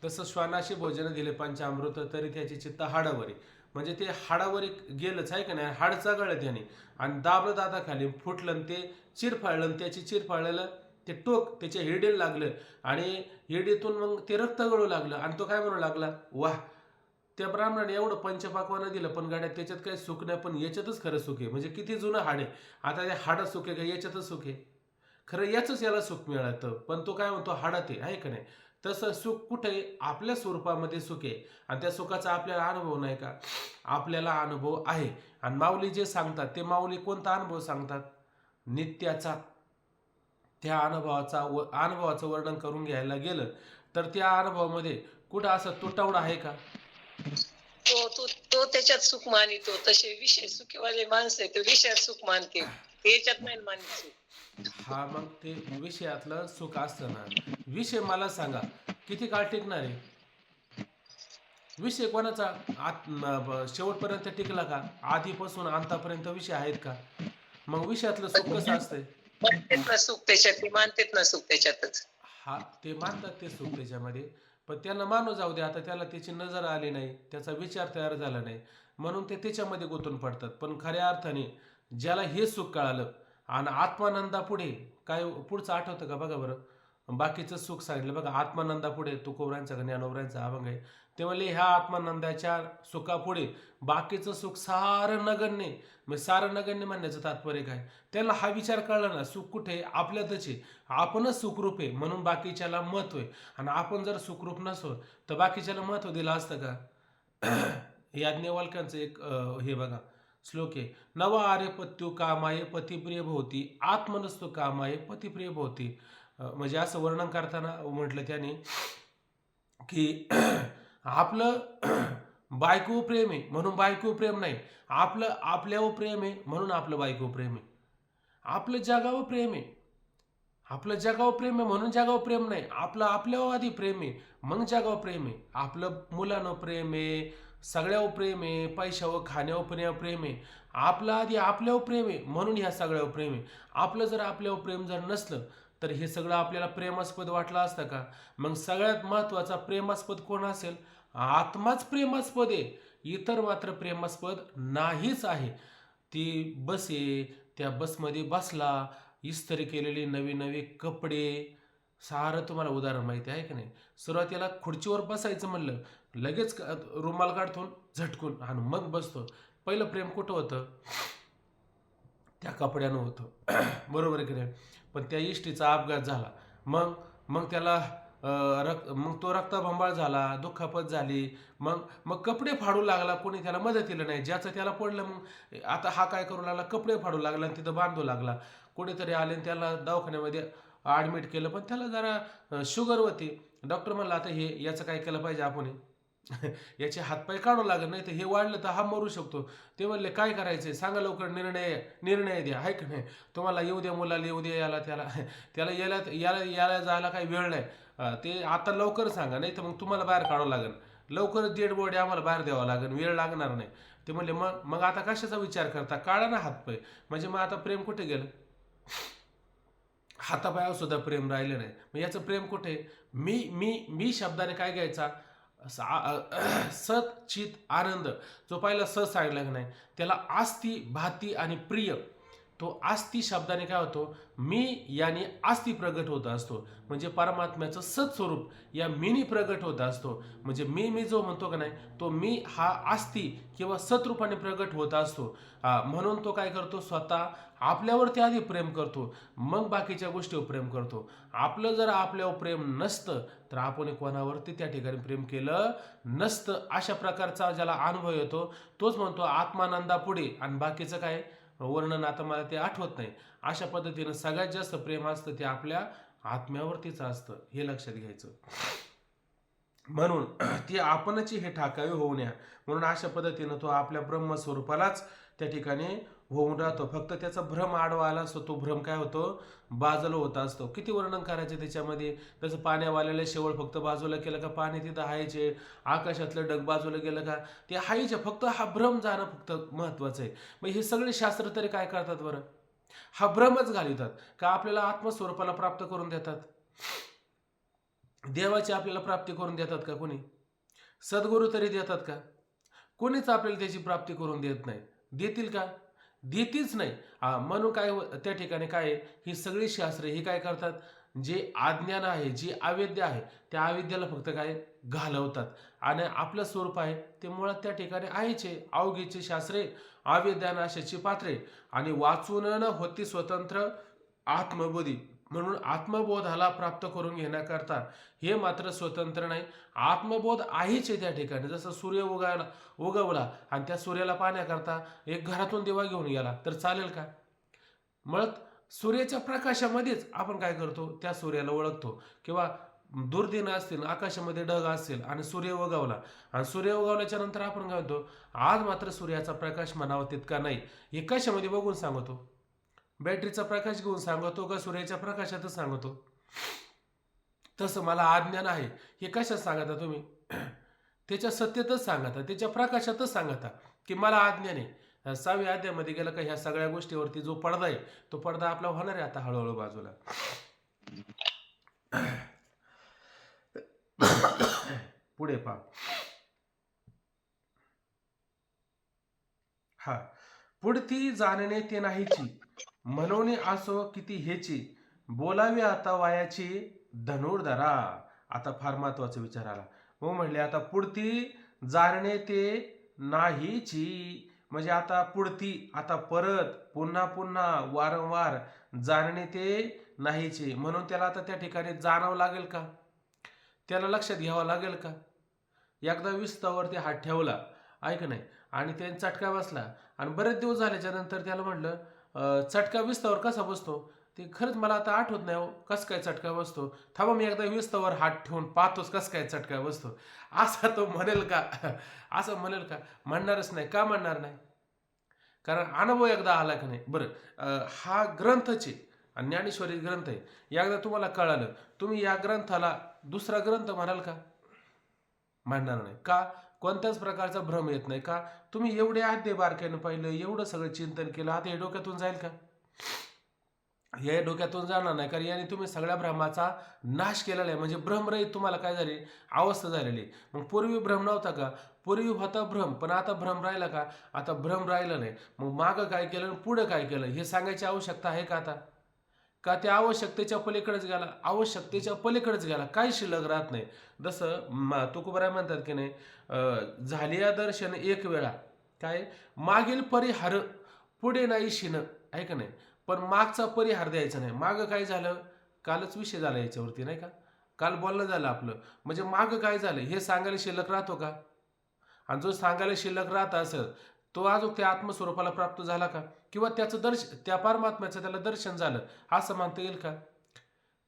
Speaker 2: तसं श्वानाशी भोजन दिले पंचामृत तरी त्याची चित्त हाडावर आहे. म्हणजे ते हाडावर गेलंच आहे का नाही, हाड चघळलं त्याने आणि दाबलं दाताखाली फुटलं आणि ते चिरफाळलं आणि त्याची चिरफाळलेलं ते टोक त्याच्या हिरडीला लागलं आणि हिरडीतून मग ते रक्त गळू लागलं आणि तो काय म्हणू लागला, वाह त्या ब्राह्मणाने एवढं पंचपाकवानं दिलं पण गाड्या त्याच्यात काही सुख नाही, पण याच्यातच खरं सुख आहे. म्हणजे किती जुनं हाड आहे, आता ते हाडं सुख आहे का याच्यातच सुख आहे? खरं याचंच याला सुख मिळतं, पण तो काय म्हणतो हाडात आहे का नाही? तसं सुख कुठे आपल्या स्वरूपामध्ये सुख आहे आणि त्या सुखाचा आपल्याला अनुभव नाही का? आपल्याला अनुभव आहे. आणि माऊली जे सांगतात ते माऊली कोणता अनुभव सांगतात? नित्याचा. त्या अनुभवाचं वर्णन करून घ्यायला गेलं तर त्या अनुभवामध्ये कुठं असं तुटवडा आहे का?
Speaker 1: तो तो तो त्याच्यात सुख मानितो. तसे विषय सुखीवाले माणसं आहे ते विषयात सुख मानते, ते याच्यात नाही मानत सुख.
Speaker 2: हा मग ते विषयातलं सुख असतं ना. विषय मला सांगा किती काळ टिकणार आहे? विषय कोणाचा शेवटपर्यंत टिकला का? आधीपासून अंतापर्यंत विषय आहेत का? मग विषयातलं सुख कसं असतंय?
Speaker 1: मानतेत ना सुख त्याच्यात, ते मानतेत ना सुख त्याच्यातच.
Speaker 2: हा ते मानतात ते सुख त्याच्यामध्ये, पण त्यांना मानू जाऊ दे, आता त्याला त्याची नजर आली नाही, त्याचा विचार तयार झाला नाही, म्हणून ते त्याच्यामध्ये गुंतून पडतात. पण खऱ्या अर्थाने ज्याला हे सुख कळालं आणि आत्मानंदापुढे काय पुढचं आठवतं का बघा बरं? बाकीचं सुख सांगितलं बघा, आत्मानंदापुढे तुकोबरांचा का ज्ञानोबरांचा अभंग आहे. ते म्हणले ह्या आत्मानंदाच्या सुखापुढे बाकीचं सुख सारं नगण्य. मग सारं नगण्य म्हणण्याचं तात्पर्य काय? त्याला हा विचार कळला ना, सुख कुठे आहे? आपल्यातच आहे. आपणच सुखरूप आहे म्हणून बाकीच्याला महत्व आहे, आणि आपण जर सुखरूप नसो तर बाकीच्याला महत्व दिलं असतं का? याज्ञवल्क्यांचं एक हे बघा श्लोक आहे, नवा आर्यपत्यू कामाये पतिप्रिय भोवती आत्मनस्तु कामाये पतिप्रिय भोवती. म्हणजे असं वर्णन करताना म्हटलं त्याने की आपलं बायको प्रेम आहे म्हणून बायको प्रेम नाही, आपलं आपल्यावर प्रेम आहे म्हणून आपलं बायको प्रेम आहे, आपलं जगावर प्रेम आहे, आपलं जगावर प्रेम आहे म्हणून जगावर प्रेम नाही, आपलं आपल्यावर आधी प्रेम आहे मग जगावर प्रेम आहे, आपलं मुलांवर प्रेम आहे, सगळ्यावर प्रेम आहे, पैशावर खाण्यावर प्रेम आहे, आपलं आधी आपल्यावर प्रेम आहे म्हणून ह्या सगळ्यावर प्रेम आहे. आपलं जर आपल्यावर प्रेम जर नसलं तर हे सगळं आपल्याला प्रेमास्पद वाटलं असतं का? मग सगळ्यात महत्त्वाचा प्रेमास्पद कोण असेल? आत्माच प्रेमास्पद आहे, इतर मात्र प्रेमास्पद नाहीच आहे. ती बस आहे, त्या बसमध्ये बसला, इस्त्री केलेली नवी नवी कपडे, सारं तुम्हाला उदाहरण माहिती आहे का नाही? सुरुवातीला खुर्चीवर बसायचं म्हणलं लगेच रुमाल काढतो झटकून आणि मग बसतो. पहिलं प्रेम कुठं होतं? त्या कपड्यानं होतं. बरोबर आहे की नाही? पण त्या इष्टीचा अपघात झाला, मग मग त्याला मग तो रक्तबंबाळ झाला, दुखापत झाली, मग मग कपडे फाडू लागला, कोणी त्याला मदतीला नाही. ज्याचं त्याला पडलं मग आता हा काय करू लागला, कपडे फाडू लागला आणि तिथं बांधू लागला. कोणीतरी आले आणि त्याला दवाखान्यामध्ये ॲडमिट केलं, पण त्याला जरा शुगर होती. डॉक्टर म्हणला आता याचं काय केलं पाहिजे आपण? याचे हातपाय काढू लागत, नाही तर हे वाढलं तर हा मरू शकतो. ते म्हणले काय करायचं सांगा लवकर, निर्णय द्या, आहे का नाही? तुम्हाला येऊ द्या मुलाला, येऊ द्या याला त्याला त्याला यायला याला यायला जायला काही वेळ नाही, ते आता लवकर सांगा नाही तर मग तुम्हाला बाहेर काढावं लागेल, लवकरच डेड बॉडी आम्हाला बाहेर द्यावं लागेल, वेळ लागणार नाही. ते म्हणले मग मग आता कशाचा विचार करता, काढा ना हातपाय. म्हणजे मग आता प्रेम कुठे गेलं? हातापायावर सुद्धा प्रेम राहिलं नाही. मग याचं प्रेम कुठे? मी मी मी शब्दाने काय घ्यायचा? सत चित आनंद. जो पहिला स सांगितला नाही त्याला आस्ती भाती आणि प्रिय. तो आस्ती शब्दाने काय होतो, मी याने आस्ती प्रगट होत असतो. म्हणजे परमात्म्याचं सत्स्वरूप या मीनी प्रगट होत असतो. म्हणजे मी जो म्हणतो का नाही, तो मी हा आस्ती किंवा सत्रूपाने प्रगट होत असतो. म्हणून तो काय करतो, स्वतः आपल्यावरती आधी प्रेम करतो, मग बाकीच्या गोष्टीवर प्रेम करतो. आपलं जर आपल्यावर प्रेम नसतं तर आपण कोणावरती त्या ठिकाणी प्रेम केलं नसतं. अशा प्रकारचा ज्याला अनुभव येतो तोच म्हणतो आत्मानंदा पुढे. आणि बाकीचं काय वर्णन आता मला ते आठवत नाही. अशा पद्धतीनं सगळ्यात जास्त प्रेम असतं ते आपल्या आत्म्यावरतीच असतं, हे लक्षात घ्यायचं. म्हणून ती आपणची हे ठाकावी होऊ नये म्हणून अशा पद्धतीनं तो आपल्या ब्रह्मस्वरूपालाच त्या ठिकाणी होऊन राहतो. फक्त त्याचा भ्रम आडवा आला असतो, तो भ्रम काय होतो, बाजूला होत असतो. किती वर्णन करायचे त्याच्यामध्ये. तसं पाण्यावाल्याला शेवळ फक्त बाजूला केलं का पाणी तिथं हायचे, आकाशातलं ढग बाजूला गेलं का ते हायचे, फक्त हा भ्रम जाणं फक्त महत्वाचं आहे. मग हे सगळे शास्त्र तरी काय करतात बरं, हा भ्रमच घालतात का आपल्याला आत्मस्वरूपाला प्राप्त करून देतात. देवाची आपल्याला प्राप्ती करून देतात का कोणी, सद्गुरू तरी देतात का, कोणीच आपल्याला त्याची प्राप्ती करून देत नाही. देतील का, देतीच नाही. म्हणून काय त्या ठिकाणी काय ही सगळी शास्त्रे ही काय करतात, जे अज्ञान आहे, जी अविद्या आहे त्या अविद्याला फक्त काय घालवतात. आणि आपलं स्वरूप आहे ते मुळात त्या ठिकाणी आहेचे. अवघीचे शास्त्रे अविद्यानाशाची पात्रे आणि वाचून न होती स्वतंत्र आत्मबोधी. म्हणून आत्मबोधाला प्राप्त करून घेण्याकरता हे मात्र स्वतंत्र नाही, आत्मबोध आहेच आहे त्या ठिकाणी. जसं सूर्य उगवला आणि त्या सूर्याला पाहण्याकरता एक घरातून दिवा घेऊन गेला तर चालेल का. मग सूर्याच्या प्रकाशामध्येच आपण काय करतो, त्या सूर्याला ओळखतो. किंवा दुर्दिन असतील, आकाशामध्ये ढग असतील आणि सूर्य उगवला आणि सूर्य उगवल्याच्या नंतर आपण काय म्हणतो, आज मात्र सूर्याचा प्रकाश म्हणावा तितका नाही. हे कशामध्ये बघून सांगतो, बॅटरीचा प्रकाश घेऊन सांगतो का सूर्याच्या प्रकाशातच सांगतो. तसं मला अज्ञान आहे हे कशात सांगता तुम्ही, त्याच्या सत्यतच सांगता, त्याच्या प्रकाशातच सांगता की मला अज्ञान आहे. 6व्या अध्यायामध्ये गेलं का ह्या सगळ्या गोष्टीवरती जो पडदा आहे तो पडदा आपला होणार आहे आता हळूहळू बाजूला. पुढे पहा. हा, पुढती जाणणे ते नाहीची म्हणून असो किती हेची बोलावी आता वायाची धनुर्धरा. आता फार महत्वाचा विचार आला. मग म्हणले आता पुढती जाणणे ते नाहीची म्हणजे आता पुढती, आता परत पुन्हा पुन्हा वारंवार जाणणे ते नाहीचे. म्हणून त्याला आता त्या ठिकाणी जाणावं लागेल का, त्याला लक्षात घ्यावं लागेल का. एकदा विस्तावरती हात ठेवला ऐक नाही आणि त्याने चटका बसला आणि बरेच दिवस झाल्याच्या नंतर त्याला म्हटलं चटका विस्तावर कसा बसतो, ते खरंच मला आता आठवत नाही हो कसं काय चटका बसतो, थांबा मी एकदा विस्तावर हात ठेवून पाहतोच कसं काय चटका बसतो. असा तो म्हणेल का, असं म्हणेल का, म्हणणारच नाही. का म्हणणार नाही, कारण अनुभव एकदा आला की नाही. बरं, हा ग्रंथचे ज्ञानेश्वरी ग्रंथ आहे, एकदा तुम्हाला कळालं तुम्ही या ग्रंथाला दुसरा ग्रंथ म्हणाल का, म्हणणार नाही. का, कोणत्याच प्रकारचा भ्रम येत नाही का, तुम्ही एवढे अध्याय बारकाईनं पाहिलं, एवढं सगळं चिंतन केलं, आता हे डोक्यातून जाईल का, हे डोक्यातून जाणार नाही. कारण याने तुम्ही सगळ्या भ्रमाचा नाश केलेला आहे. म्हणजे भ्रमरहित तुम्हाला काय झाली अवस्था झालेली. मग पूर्वी भ्रम नव्हता का, पूर्वी होता भ्रम, पण आता भ्रम राहिला का, आता भ्रम राहिला नाही. मग मागं काय केलं पुढं काय केलं हे सांगायची आवश्यकता आहे का आता, का त्या आवश्यकतेच्या पलीकडेच गेला, आवश्यकतेच्या पलीकडेच गेला, काही शिल्लक राहत नाही. जसं तुकोबराय म्हणतात की नाही, झालिया दर्शन एक वेळा काय मागील परिहार पुढे नाही शिन, आहे का नाही. पण मागचा परिहार द्यायचा नाही. मागं काय झालं, कालच विषय झाला याच्यावरती नाही का, काल बोलणं झालं आपलं. म्हणजे मागं काय झालं हे सांगायला शिल्लक राहतो का, आणि जो सांगायला शिल्लक राहत असेल तो आज त्या आत्मस्वरूपाला प्राप्त झाला का, किंवा त्याचं दर्शन, त्या परमात्म्याचं त्याला दर्शन झालं असं म्हणता येईल का.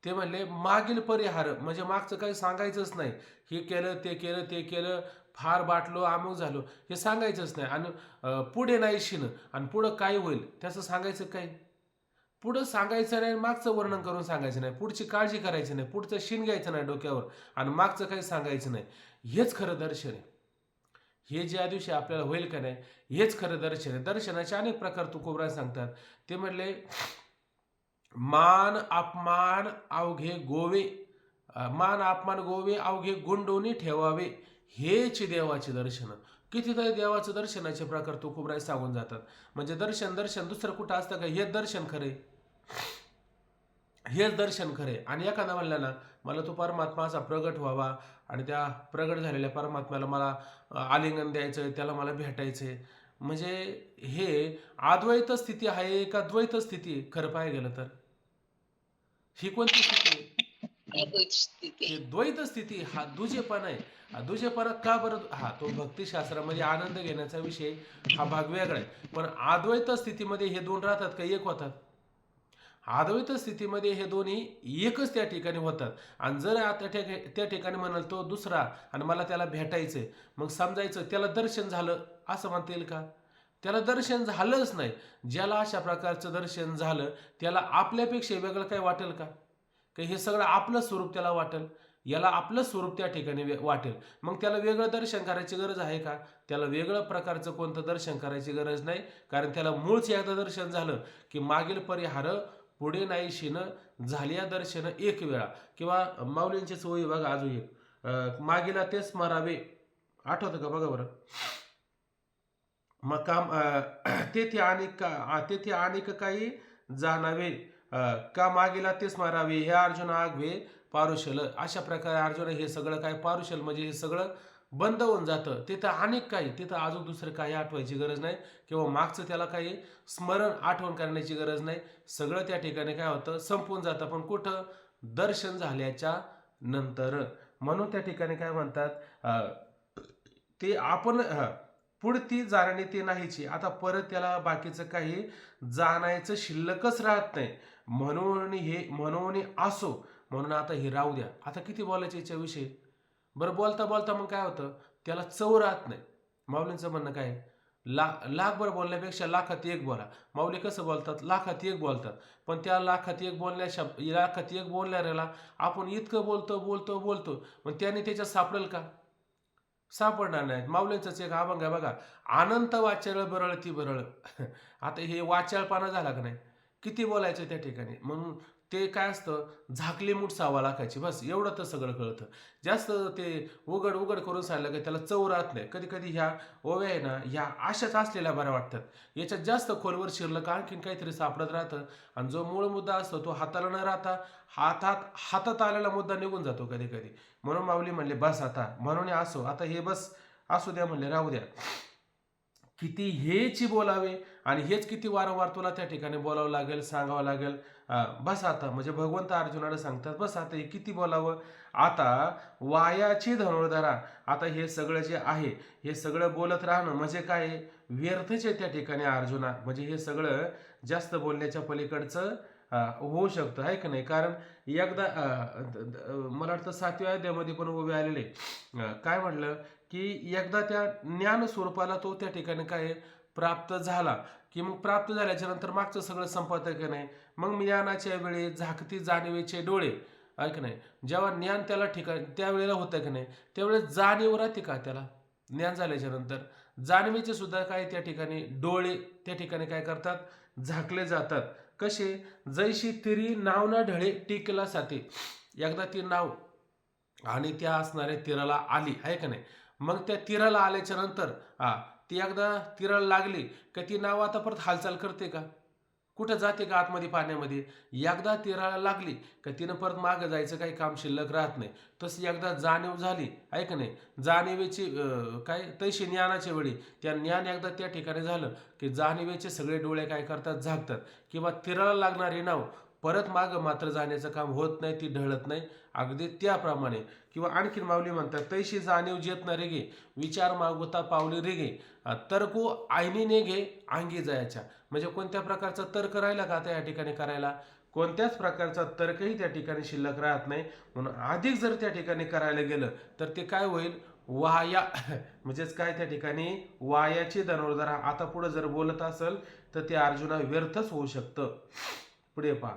Speaker 2: ते म्हणले मागील परिहार म्हणजे मागचं काही सांगायचंच नाही, हे केलं ते केलं ते केलं, फार बाटलो अमुक झालो हे सांगायचंच नाही. आणि पुढे नाही शिन, आणि पुढं काय होईल त्याचं सांगायचं काय, पुढं सांगायचं नाही, मागचं वर्णन करून सांगायचं नाही, पुढची काळजी करायची नाही, पुढचं शिन घ्यायचं नाही डोक्यावर, आणि मागचं काही सांगायचं नाही. हेच खरं दर्शन आहे. हे ज्या दिवशी आपल्याला होईल का नाही हेच खरं दर्शन आहे. दर्शनाचे अनेक प्रकार तुकोबराय सांगतात. ते म्हणले मान अपमान अवघे गोवे, मान अपमान गोवे अवघे गुंडोनी ठेवावे, हेच देवाचे दर्शन. कितीतरी देवाचं दर्शनाचे प्रकार तुकोबराय सांगून जातात. म्हणजे दर्शन दर्शन दुसरं कुठं असतं का? हेच दर्शन खरे, हेच दर्शन खरे. आणि एखादा म्हणला ना मला तो परमात्मा असा प्रगट व्हावा आणि त्या प्रगट झालेल्या परमात्म्याला मला आलिंगन द्यायचं, त्याला मला भेटायचंय, म्हणजे हे अद्वैत स्थिती आहे का द्वैत स्थिती आहे? खरं पाहायला गेलं तर ही कोणती स्थिती आहे?
Speaker 1: अद्वैत स्थिती.
Speaker 2: हे द्वैत स्थिती, हा दुजेपणा आहे. हा दुजेपणा का बरं? हा तो भक्तिशास्त्रामध्ये आनंद घेण्याचा विषय, हा भाग वेगळा आहे. पण अद्वैत स्थितीमध्ये हे दोन राहतात का एक होतात? अद्वैत स्थितीमध्ये हे दोन्ही एकच त्या ठिकाणी होतात. आणि जर आता त्या ठिकाणी म्हणाल तो दुसरा आणि मला त्याला भेटायचंय, मग समजायचं त्याला दर्शन झालं असं म्हणता येईल का? त्याला दर्शन झालंच नाही. ज्याला अशा प्रकारचं दर्शन झालं त्याला आपल्यापेक्षा वेगळं काय वाटेल का? की हे सगळं आपलं स्वरूप त्याला वाटेल, याला आपलं स्वरूप त्या ठिकाणी वाटेल. मग त्याला वेगळं दर्शन करायची गरज आहे का? त्याला वेगळं प्रकारचं कोणतं दर्शन करायची गरज नाही. कारण त्याला मूळच एकदा दर्शन झालं की मागील परिहार पुढे नाही शिन झालिया दर्शन एक वेळा. किंवा माऊलींची सोयी बघा अजून एक, मागीला ते स्मरावे, आठवतं का बघा बरं? मग काम तेथे अनेक काही जाणावे, का मागेला ते स्मरावे, हे अर्जुन आगवे पारुशल. अशा प्रकारे अर्जुन हे सगळं काय पारुशल म्हणजे हे सगळं बंद होऊन जातं. तिथं अनेक काही, तिथं अजून दुसरं काही आठवायची गरज नाही किंवा मागचं त्याला काही स्मरण आठवण करण्याची गरज नाही. सगळं त्या ठिकाणी काय होतं? संपून जातं. पण कुठं? दर्शन झाल्याच्या नंतर. म्हणून त्या ठिकाणी काय म्हणतात, ते आपण पुढती जाणणे ते नाहीची. आता परत त्याला बाकीचं काही जाणायचं शिल्लकच राहत नाही. म्हणून असो, म्हणून आता हे राहू द्या. आता किती बोलायचं याच्याविषयी? बरं बोलता बोलता मग काय होतं? त्याला चव राहत नाही. माऊलींचं म्हणणं काय? लाखभर बोलण्यापेक्षा लाखात एक बोला. माऊली कसं बोलतात? लाखात एक बोलतात. पण त्या लाखात एक बोलणाऱ्याला आपण इतकं बोलतो, मग त्याने त्याच्यात सापडेल का? सापडणार नाहीत. माऊलींचंच एक अभंग आहे बघा, अनंत वाचाळ बरळ ती बरळ. आता हे वाचाळपणा झाला का नाही? किती बोलायचं त्या ठिकाणी? म्हणून ते काय असतं, झाकली मूठ सावा लाखाची, बस एवढं तर सगळं कळतं. जास्त ते उघड उघड करून सांगितलं की त्याला चव राहत नाही. कधी कधी ह्या ओव्या आहे ना, ह्या अशाच असलेल्या बऱ्या वाटतात. याच्यात जास्त खोलवर शिरलं का आणखीन काहीतरी सापडत राहतं. आणि जो मूळ मुद्दा असतो तो हाताला न राहता हातात आलेला मुद्दा निघून जातो कधी कधी. म्हणून माऊली म्हणले बस आता. म्हणून असो, आता हे बस असू द्या म्हणले, राहू द्या. किती हेची बोलावे आणि हेच किती वारंवार तुला त्या ठिकाणी बोलावं लागेल, सांगावं लागेल. बस आता, म्हणजे भगवंत अर्जुनाला सांगतात बस आता हे किती बोलावं. आता वायाची धनुर्धरा. आता हे सगळं जे आहे हे सगळं बोलत राहणं म्हणजे काय? व्यर्थच आहे त्या ठिकाणी अर्जुना. म्हणजे हे सगळं जास्त बोलण्याच्या पलीकडचं होऊ शकतं, आहे का नाही? कारण एकदा मला वाटतं 7व्या अध्यायामध्ये पण उभे आलेले काय म्हटलं की एकदा त्या ज्ञान स्वरूपाला तो त्या ठिकाणी काय प्राप्त झाला की मग प्राप्त झाल्याच्या नंतर मागचं सगळं संपत आहे का नाही? मग ज्ञानाच्या वेळी झाकती जाणीवेचे डोळे, ऐक नाही, जेव्हा ज्ञान त्याला ठिकाणी त्यावेळेला होतं की नाही, त्यावेळेस जाणीव राहते का त्याला? ज्ञान झाल्याच्या नंतर जाणीवेचे सुद्धा काय त्या ठिकाणी डोळे त्या ठिकाणी काय करतात? झाकले जातात. कसे? जैशी तिरी नाव ना ढळे टिकला साथे. एकदा ती नाव आणि त्या असणाऱ्या तीराला आली, आहे का नाही? मग त्या तीराला आल्याच्या नंतर ती एकदा तीराला लागली का ती नाव आता परत हालचाल करते का? कुठं जाते का आतमध्ये पाण्यामध्ये? एकदा तीराला लागली का तिनं परत मागं जायचं काही काम शिल्लक राहत नाही. तशी एकदा जाणीव झाली, आहे का नाही? जाणीवेची काय तैशी ज्ञानाच्या वेळी त्या ज्ञान एकदा त्या ठिकाणी झालं की जाणीवेचे सगळे डोळे काय करतात? झाकतात. किंवा तीराला लागणारी नाव परत मागं मात्र जाण्याचं काम होत नाही, ती ढळत नाही. अगदी त्याप्रमाणे. किंवा आणखीन माऊली म्हणतात, तैशी जाणीव जेत न रेगे विचार मागवता पावली रेगे तर्को आईनीने घे अंगी जायच्या. म्हणजे कोणत्या प्रकारचा तर्क राहिला का त्या ठिकाणी करायला? कोणत्याच प्रकारचा तर्कही त्या ठिकाणी शिल्लक राहत नाही. म्हणून अधिक जर त्या ठिकाणी करायला गेलं तर ते काय होईल? वाया म्हणजेच काय त्या ठिकाणी वायाची धनुर्धरा. आता पुढे जर बोलत असेल तर ते अर्जुना व्यर्थच होऊ शकतं. पुढे पहा,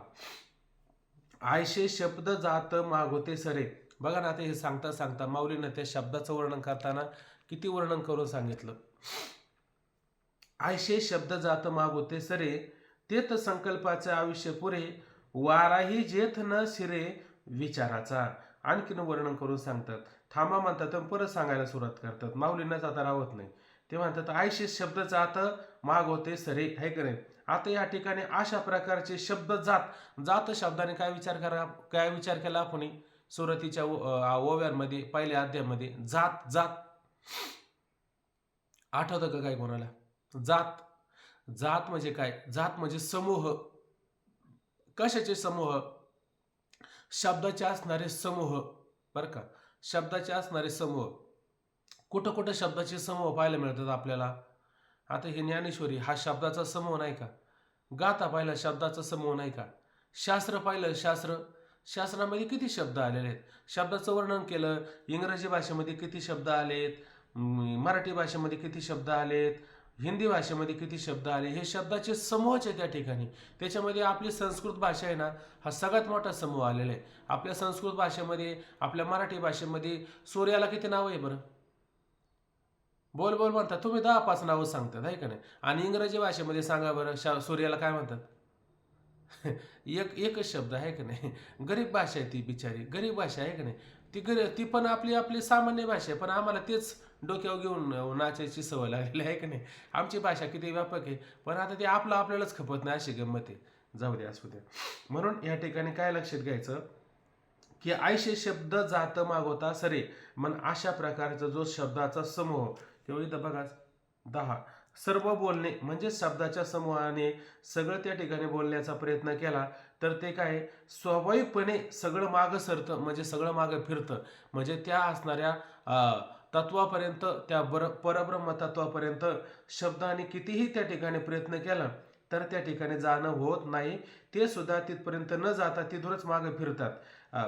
Speaker 2: आयशे शब्द जात मागोते सरे. बघा ना, आता हे सांगता सांगता माऊलीनं त्या शब्दाचं वर्णन करताना किती वर्णन करून सांगितलं. आयशे शब्द जात मागोते सरे तेत संकल्पाचे आयुष्य पुरे वाराही जेथ न शिरे विचाराचा. आणखीन वर्णन करून सांगतात. थांबा म्हणतात परत सांगायला सुरुवात करतात. माऊलींनाच आता राहत नाही. ते म्हणतात आयशे शब्द जात माग होते सरे, है की नाही. आता या ठिकाणी अशा प्रकारचे शब्द जात शब्दाने काय विचार केला आपण सुरुवातीच्या ओव्यांमध्ये पहिल्या अध्यायामध्ये जात आठवतं का काय कोणाला. जात म्हणजे काय. जात म्हणजे समूह. कशाचे समूह. शब्दाचे असणारे समूह बरं का. शब्दाचे असणारे समूह. कुठं कुठं शब्दाचे समूह पाहायला मिळतात आपल्याला. आता हे ज्ञानेश्वरी हा शब्दाचा समूह नाही का. गाथा पाहिला शब्दाचा समूह नाही का. शास्त्र पाहिलं शास्त्रामध्ये किती शब्द आलेले आहेत. शब्दाचं वर्णन केलं. इंग्रजी भाषेमध्ये किती शब्द आलेत, मराठी भाषेमध्ये किती शब्द आलेत, हिंदी भाषेमध्ये किती शब्द आले. हे शब्दाचे समूहच आहे त्या ठिकाणी. त्याच्यामध्ये आपली संस्कृत भाषा आहे ना, हा सगळ्यात मोठा समूह आलेला आहे. आपल्या संस्कृत भाषेमध्ये, आपल्या मराठी भाषेमध्ये सूर्याला किती नाव आहे बरं. बोल म्हणतात तुम्ही 10-5 नावं सांगतात आहे का नाही. आणि इंग्रजी भाषेमध्ये सांगा बरं सूर्याला काय म्हणतात. एकच शब्द आहे का नाही. गरीब भाषा आहे ती, बिचारी गरीब भाषा आहे का नाही. ती पण आपली सामान्य भाषा आहे, पण आम्हाला तेच डोक्यावर घेऊन नाचायची सवय लागलेली आहे का नाही. आमची भाषा किती व्यापक आहे, पण आता ते आपल्यालाच खपत नाही, अशी गंमत आहे. जाऊ दे असू दे. म्हणून या ठिकाणी काय लक्षात घ्यायचं की आयशे शब्द जात मागवता सरे, मग अशा प्रकारचा जो शब्दाचा समूह किंवा इथं बघा 10 सर्व बोलणे म्हणजे शब्दाच्या समूहाने सगळं त्या ठिकाणी बोलण्याचा प्रयत्न केला तर ते काय स्वाभाविकपणे सगळं मागं सरतं, म्हणजे सगळं मागं फिरतं. म्हणजे त्या असणाऱ्या तत्वापर्यंत, त्या परब्रह्म तत्वापर्यंत शब्दाने कितीही त्या ठिकाणी प्रयत्न केला तर त्या ठिकाणी जाणं होत नाही. ते सुद्धा तिथपर्यंत न जाता तिथूनच मागं फिरतात.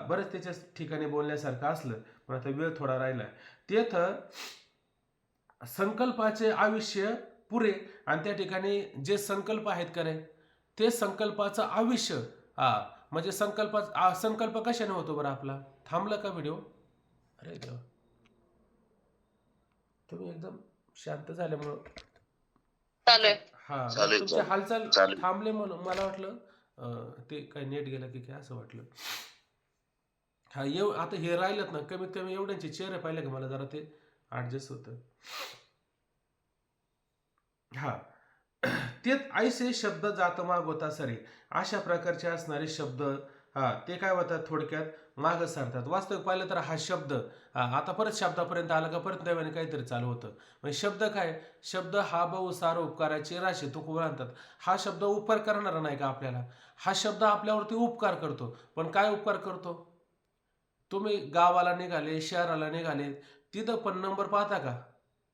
Speaker 2: बरंच त्याच्या ठिकाणी बोलण्यासारखं असलं, पण आता वेळ थोडा राहिला. तेथं संकल्पाचे आयुष्य पुरे, आणि त्या ठिकाणी जे संकल्प आहेत का नाही ते संकल्पाचं आयुष्य. म्हणजे संकल्प कशाने होतो बरं आपला. थांबलं का व्हिडिओ. अरे देवा, तुम्ही एकदम शांत झाल्यामुळं तुमची हालचाल थांबले म्हणून मला वाटलं ते काय नेट गेलं की काय असं वाटलं. आता हे राहिलं ना, कमीत कमी एवढ्यांचे चेहरे पाहिले का मला जरा ते ऍडजस्ट होतं. तेच ऐसे शब्द जात माग होता सरे, अशा प्रकारचे असणारे शब्द ते काय होतात थोडक्यात माग सरतात. वास्तविक पाहिलं तर हा शब्द आता परत शब्दापर्यंत आला का परत नव्याने काहीतरी चालू होतं. म्हणजे शब्द काय, शब्द हा बहु सार उपकाराची राशी तुकोबा आणतात. हा शब्द उपकार करणारा नाही का आपल्याला. हा शब्द आपल्यावरती उपकार करतो. पण काय उपकार करतो. तुम्ही गावाला निघाले, शहराला निघाले, तिथं पण नंबर पाहता का.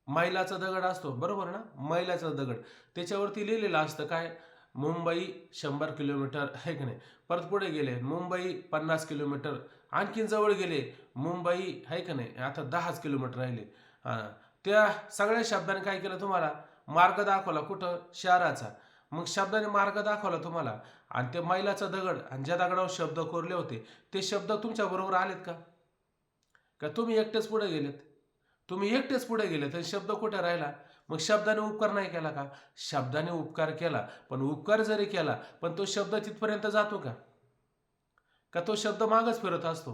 Speaker 2: मैलाचा दगड असतो बरोबर ना, मैलाचा दगड, त्याच्यावरती लिहिलेलं असतं काय, मुंबई 100 किलोमीटर आहे की नाही. परत पुढे गेले मुंबई 50 किलोमीटर, आणखीन जवळ गेले मुंबई आहे का नाही, आता 10 किलोमीटर राहिले. त्या सगळ्या शब्दाने काय केलं तुम्हाला, मार्ग दाखवला. कुठं, शहराचा. मग शब्दाने मार्ग दाखवला तुम्हाला, आणि ते मैलाचा दगड आणि ज्या दगडावर शब्द कोरले होते ते शब्द तुमच्या बरोबर आलेत का तुम्ही एकटेच पुढे गेलेत. तुम्ही एकटेच पुढे गेले तर शब्द कुठे राहिला. मग शब्दाने उपकार नाही केला का. शब्दाने उपकार केला, पण उपकार जरी केला पण तो शब्द तिथपर्यंत जातो का तो शब्द मागच फिरत असतो.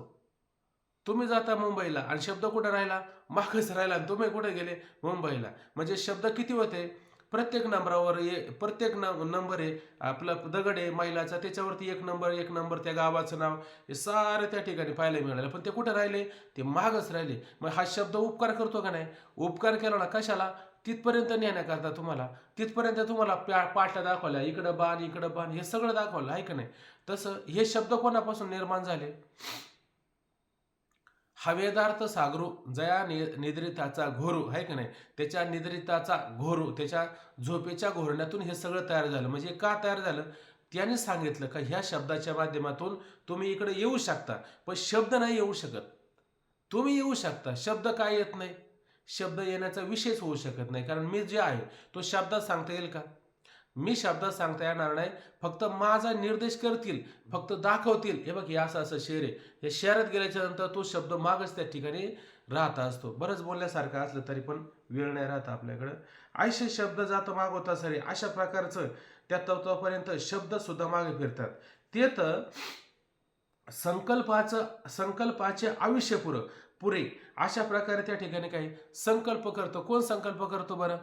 Speaker 2: तुम्ही जाता मुंबईला आणि शब्द कुठे राहिला, मागच राहिला, आणि तुम्ही कुठे गेले, मुंबईला. म्हणजे शब्द किती होते, प्रत्येक नंबरावर प्रत्येक नंबर आहे आपला दगड आहे मैलाचा, त्याच्यावरती एक नंबर त्या गावाचं नाव, हे सारं त्या ठिकाणी पाहायला मिळालं. पण ते कुठे राहिले, ते मागच राहिले. मग हा शब्द उपकार करतो का नाही. उपकार केला ना, कशाला, तिथपर्यंत नेण्याकरता. तिथपर्यंत तुम्हाला पाट्या दाखवल्या, इकडं बाण हे सगळं दाखवलं आहे का नाही. तसं हे शब्द कोणापासून निर्माण झाले. हवेदार्थ सागरू जया निद्रिताचा घोरू आहे का नाही, त्याच्या निद्रिताचा घोरू, त्याच्या झोपेच्या घोरण्यातून हे सगळं तयार झालं. म्हणजे का तयार झालं, त्याने सांगितलं का ह्या शब्दाच्या माध्यमातून तुम्ही इकडे येऊ शकता, पण शब्द नाही येऊ शकत. तुम्ही येऊ शकता, शब्द काय येत नाही. शब्द येण्याचा विषयच होऊ शकत नाही, कारण मी जे आहे तो शब्दात सांगता येईल का. मी शब्दात सांगता येणार नाही, फक्त माझा निर्देश करतील, फक्त दाखवतील. हे बघ हे असं शहर आहे, हे शहरात गेल्याच्या नंतर तो शब्द मागच त्या ठिकाणी राहत असतो. बरंच बोलण्यासारखं असलं तरी पण वेळ नाही राहत आपल्याकडं. आयशे शब्द जात माग होता सरे, अशा प्रकारचं त्या तत्वापर्यंत शब्द सुद्धा मागे फिरतात. ते तर संकल्पाचे आयुष्य पुरं, पुरे अशा प्रकारे त्या ठिकाणी काही संकल्प करतो. कोण संकल्प करतो बरं?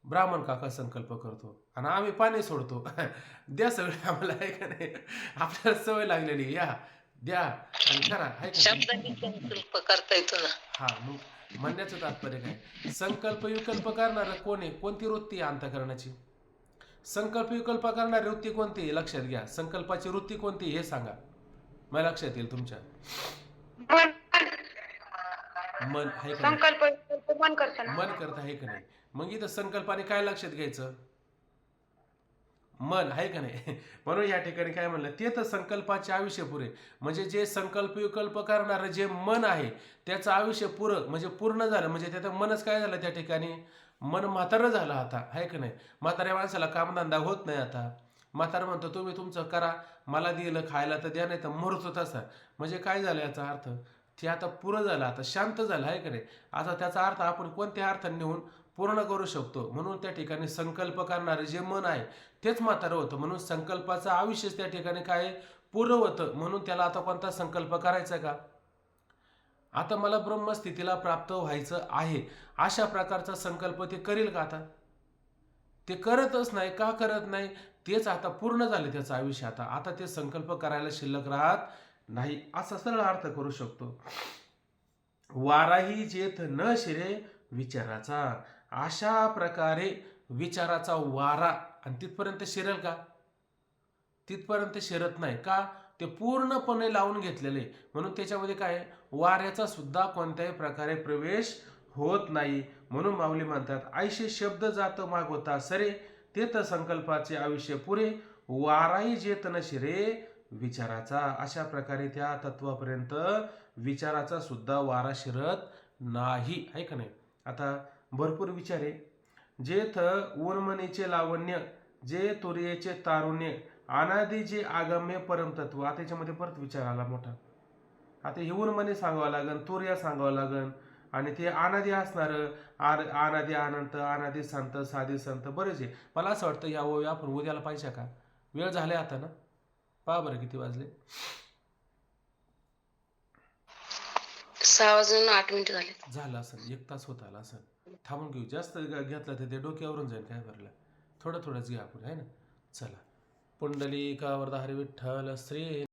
Speaker 2: ब्राह्मण काका संकल्प करतो आणि आम्ही पाणी सोडतो. द्या सगळे आम्हाला, आहे का नाही? आपल्याला सवय लागलेली, या द्या आणि करा, आहे का नाही?
Speaker 1: शब्दाने संकल्प करता येतो ना.
Speaker 2: हा, मग म्हणण्याचं तात्पर्य काय? संकल्प विकल्प करणारं कोण आहे? कोणती वृत्ती आहे अंतःकरणाची? संकल्प विकल्प करणारी वृत्ती कोणती आहे? लक्षात घ्या. संकल्पाची वृत्ती कोणती आहे हे सांगा, मला लक्षात येईल तुमच्या.
Speaker 5: मन
Speaker 2: मन, आहे का नाही?
Speaker 5: संकल्प विकल्प मन करताना
Speaker 2: मन करता, आहे का नाही? मग इथं संकल्पाने काय लक्षात घ्यायचं? मन, आहे का नाही? म्हणून या ठिकाणी काय म्हणलं, ते तर संकल्पाचे आयुष्य पुरे. म्हणजे जे संकल्प विकल्प करणारं जे मन आहे त्याचं आयुष्य पुरं, म्हणजे पूर्ण झालं. म्हणजे त्याचं मनच काय झालं त्या ठिकाणी? मन म्हातारं झालं आता, आहे का नाही? म्हाताऱ्या माणसाला कामधंदा होत नाही आता. म्हातारं म्हणतो तुम्ही तुमचं करा, मला दिलं खायला तर द्या, नाही तर मरतो तसा. म्हणजे काय झालं याचा अर्थ? ते आता पुरं झालं, आता शांत झालं, आहे का नाही? आता त्याचा अर्थ आपण कोणत्या अर्थाने नेऊन पूर्ण करू शकतो. म्हणून त्या ठिकाणी संकल्प करणारे जे मन आहे तेच म्हातारं होतं. म्हणून संकल्पाचं आयुष्यच त्या ठिकाणी काय पूर्ण होतं. म्हणून त्याला आता कोणता संकल्प करायचा का? आता मला ब्रह्मस्थितीला प्राप्त व्हायचं आहे, अशा प्रकारचा संकल्प ते करेल का? आता ते करतच नाही. का करत नाही? तेच आता पूर्ण झाले त्याचं आयुष्य. आता ते संकल्प करायला शिल्लक राहत नाही, असा सरळ अर्थ करू शकतो. वाराही जेथ न शिरे विचाराचा, अशा प्रकारे विचाराचा वारा, आणि तिथपर्यंत शिरेल का? तिथपर्यंत शिरत नाही. का? ते पूर्णपणे लावून घेतलेले. म्हणून त्याच्यामध्ये काय, वाऱ्याचा सुद्धा कोणत्याही प्रकारे प्रवेश होत नाही. म्हणून माऊली म्हणतात, ऐशे शब्द जात मागवता सरे, ते तर संकल्पाचे आयुष्य पुरे, वाराही जेत न शिरे विचाराचा. अशा प्रकारे त्या तत्वापर्यंत विचाराचा सुद्धा वारा शिरत नाही, आहे का नाही? आता भरपूर विचार आहे. जेथ उन्मनीचे लावण्य, जे तुर्येचे तारुण्य, अनादि जे आगम्य परमतत्व. आता याच्यामध्ये परत विचार आला मोठा. आता हे उन्मनी सांगावं लागन, तुर्या सांगावं लागन, आणि ते अनादि असणार, अनादि अनंत, अनादि संत, साधी संत, बरेच आहे. मला असं वाटतं या आपण उद्याला पाहिजे का? वेळ झाले आता ना, पहा बरं किती वाजले.
Speaker 3: 6:08 झाले.
Speaker 2: झालं असेल, 1 तास होत आला असेल. थांबून घेऊ. जास्त घेतलं तर ते डोक्यावरून जाईल, काय भरलं. थोडंच घ्या आपण, आहे ना. चला. पुंडलिकावरदा हरी विठ्ठल श्री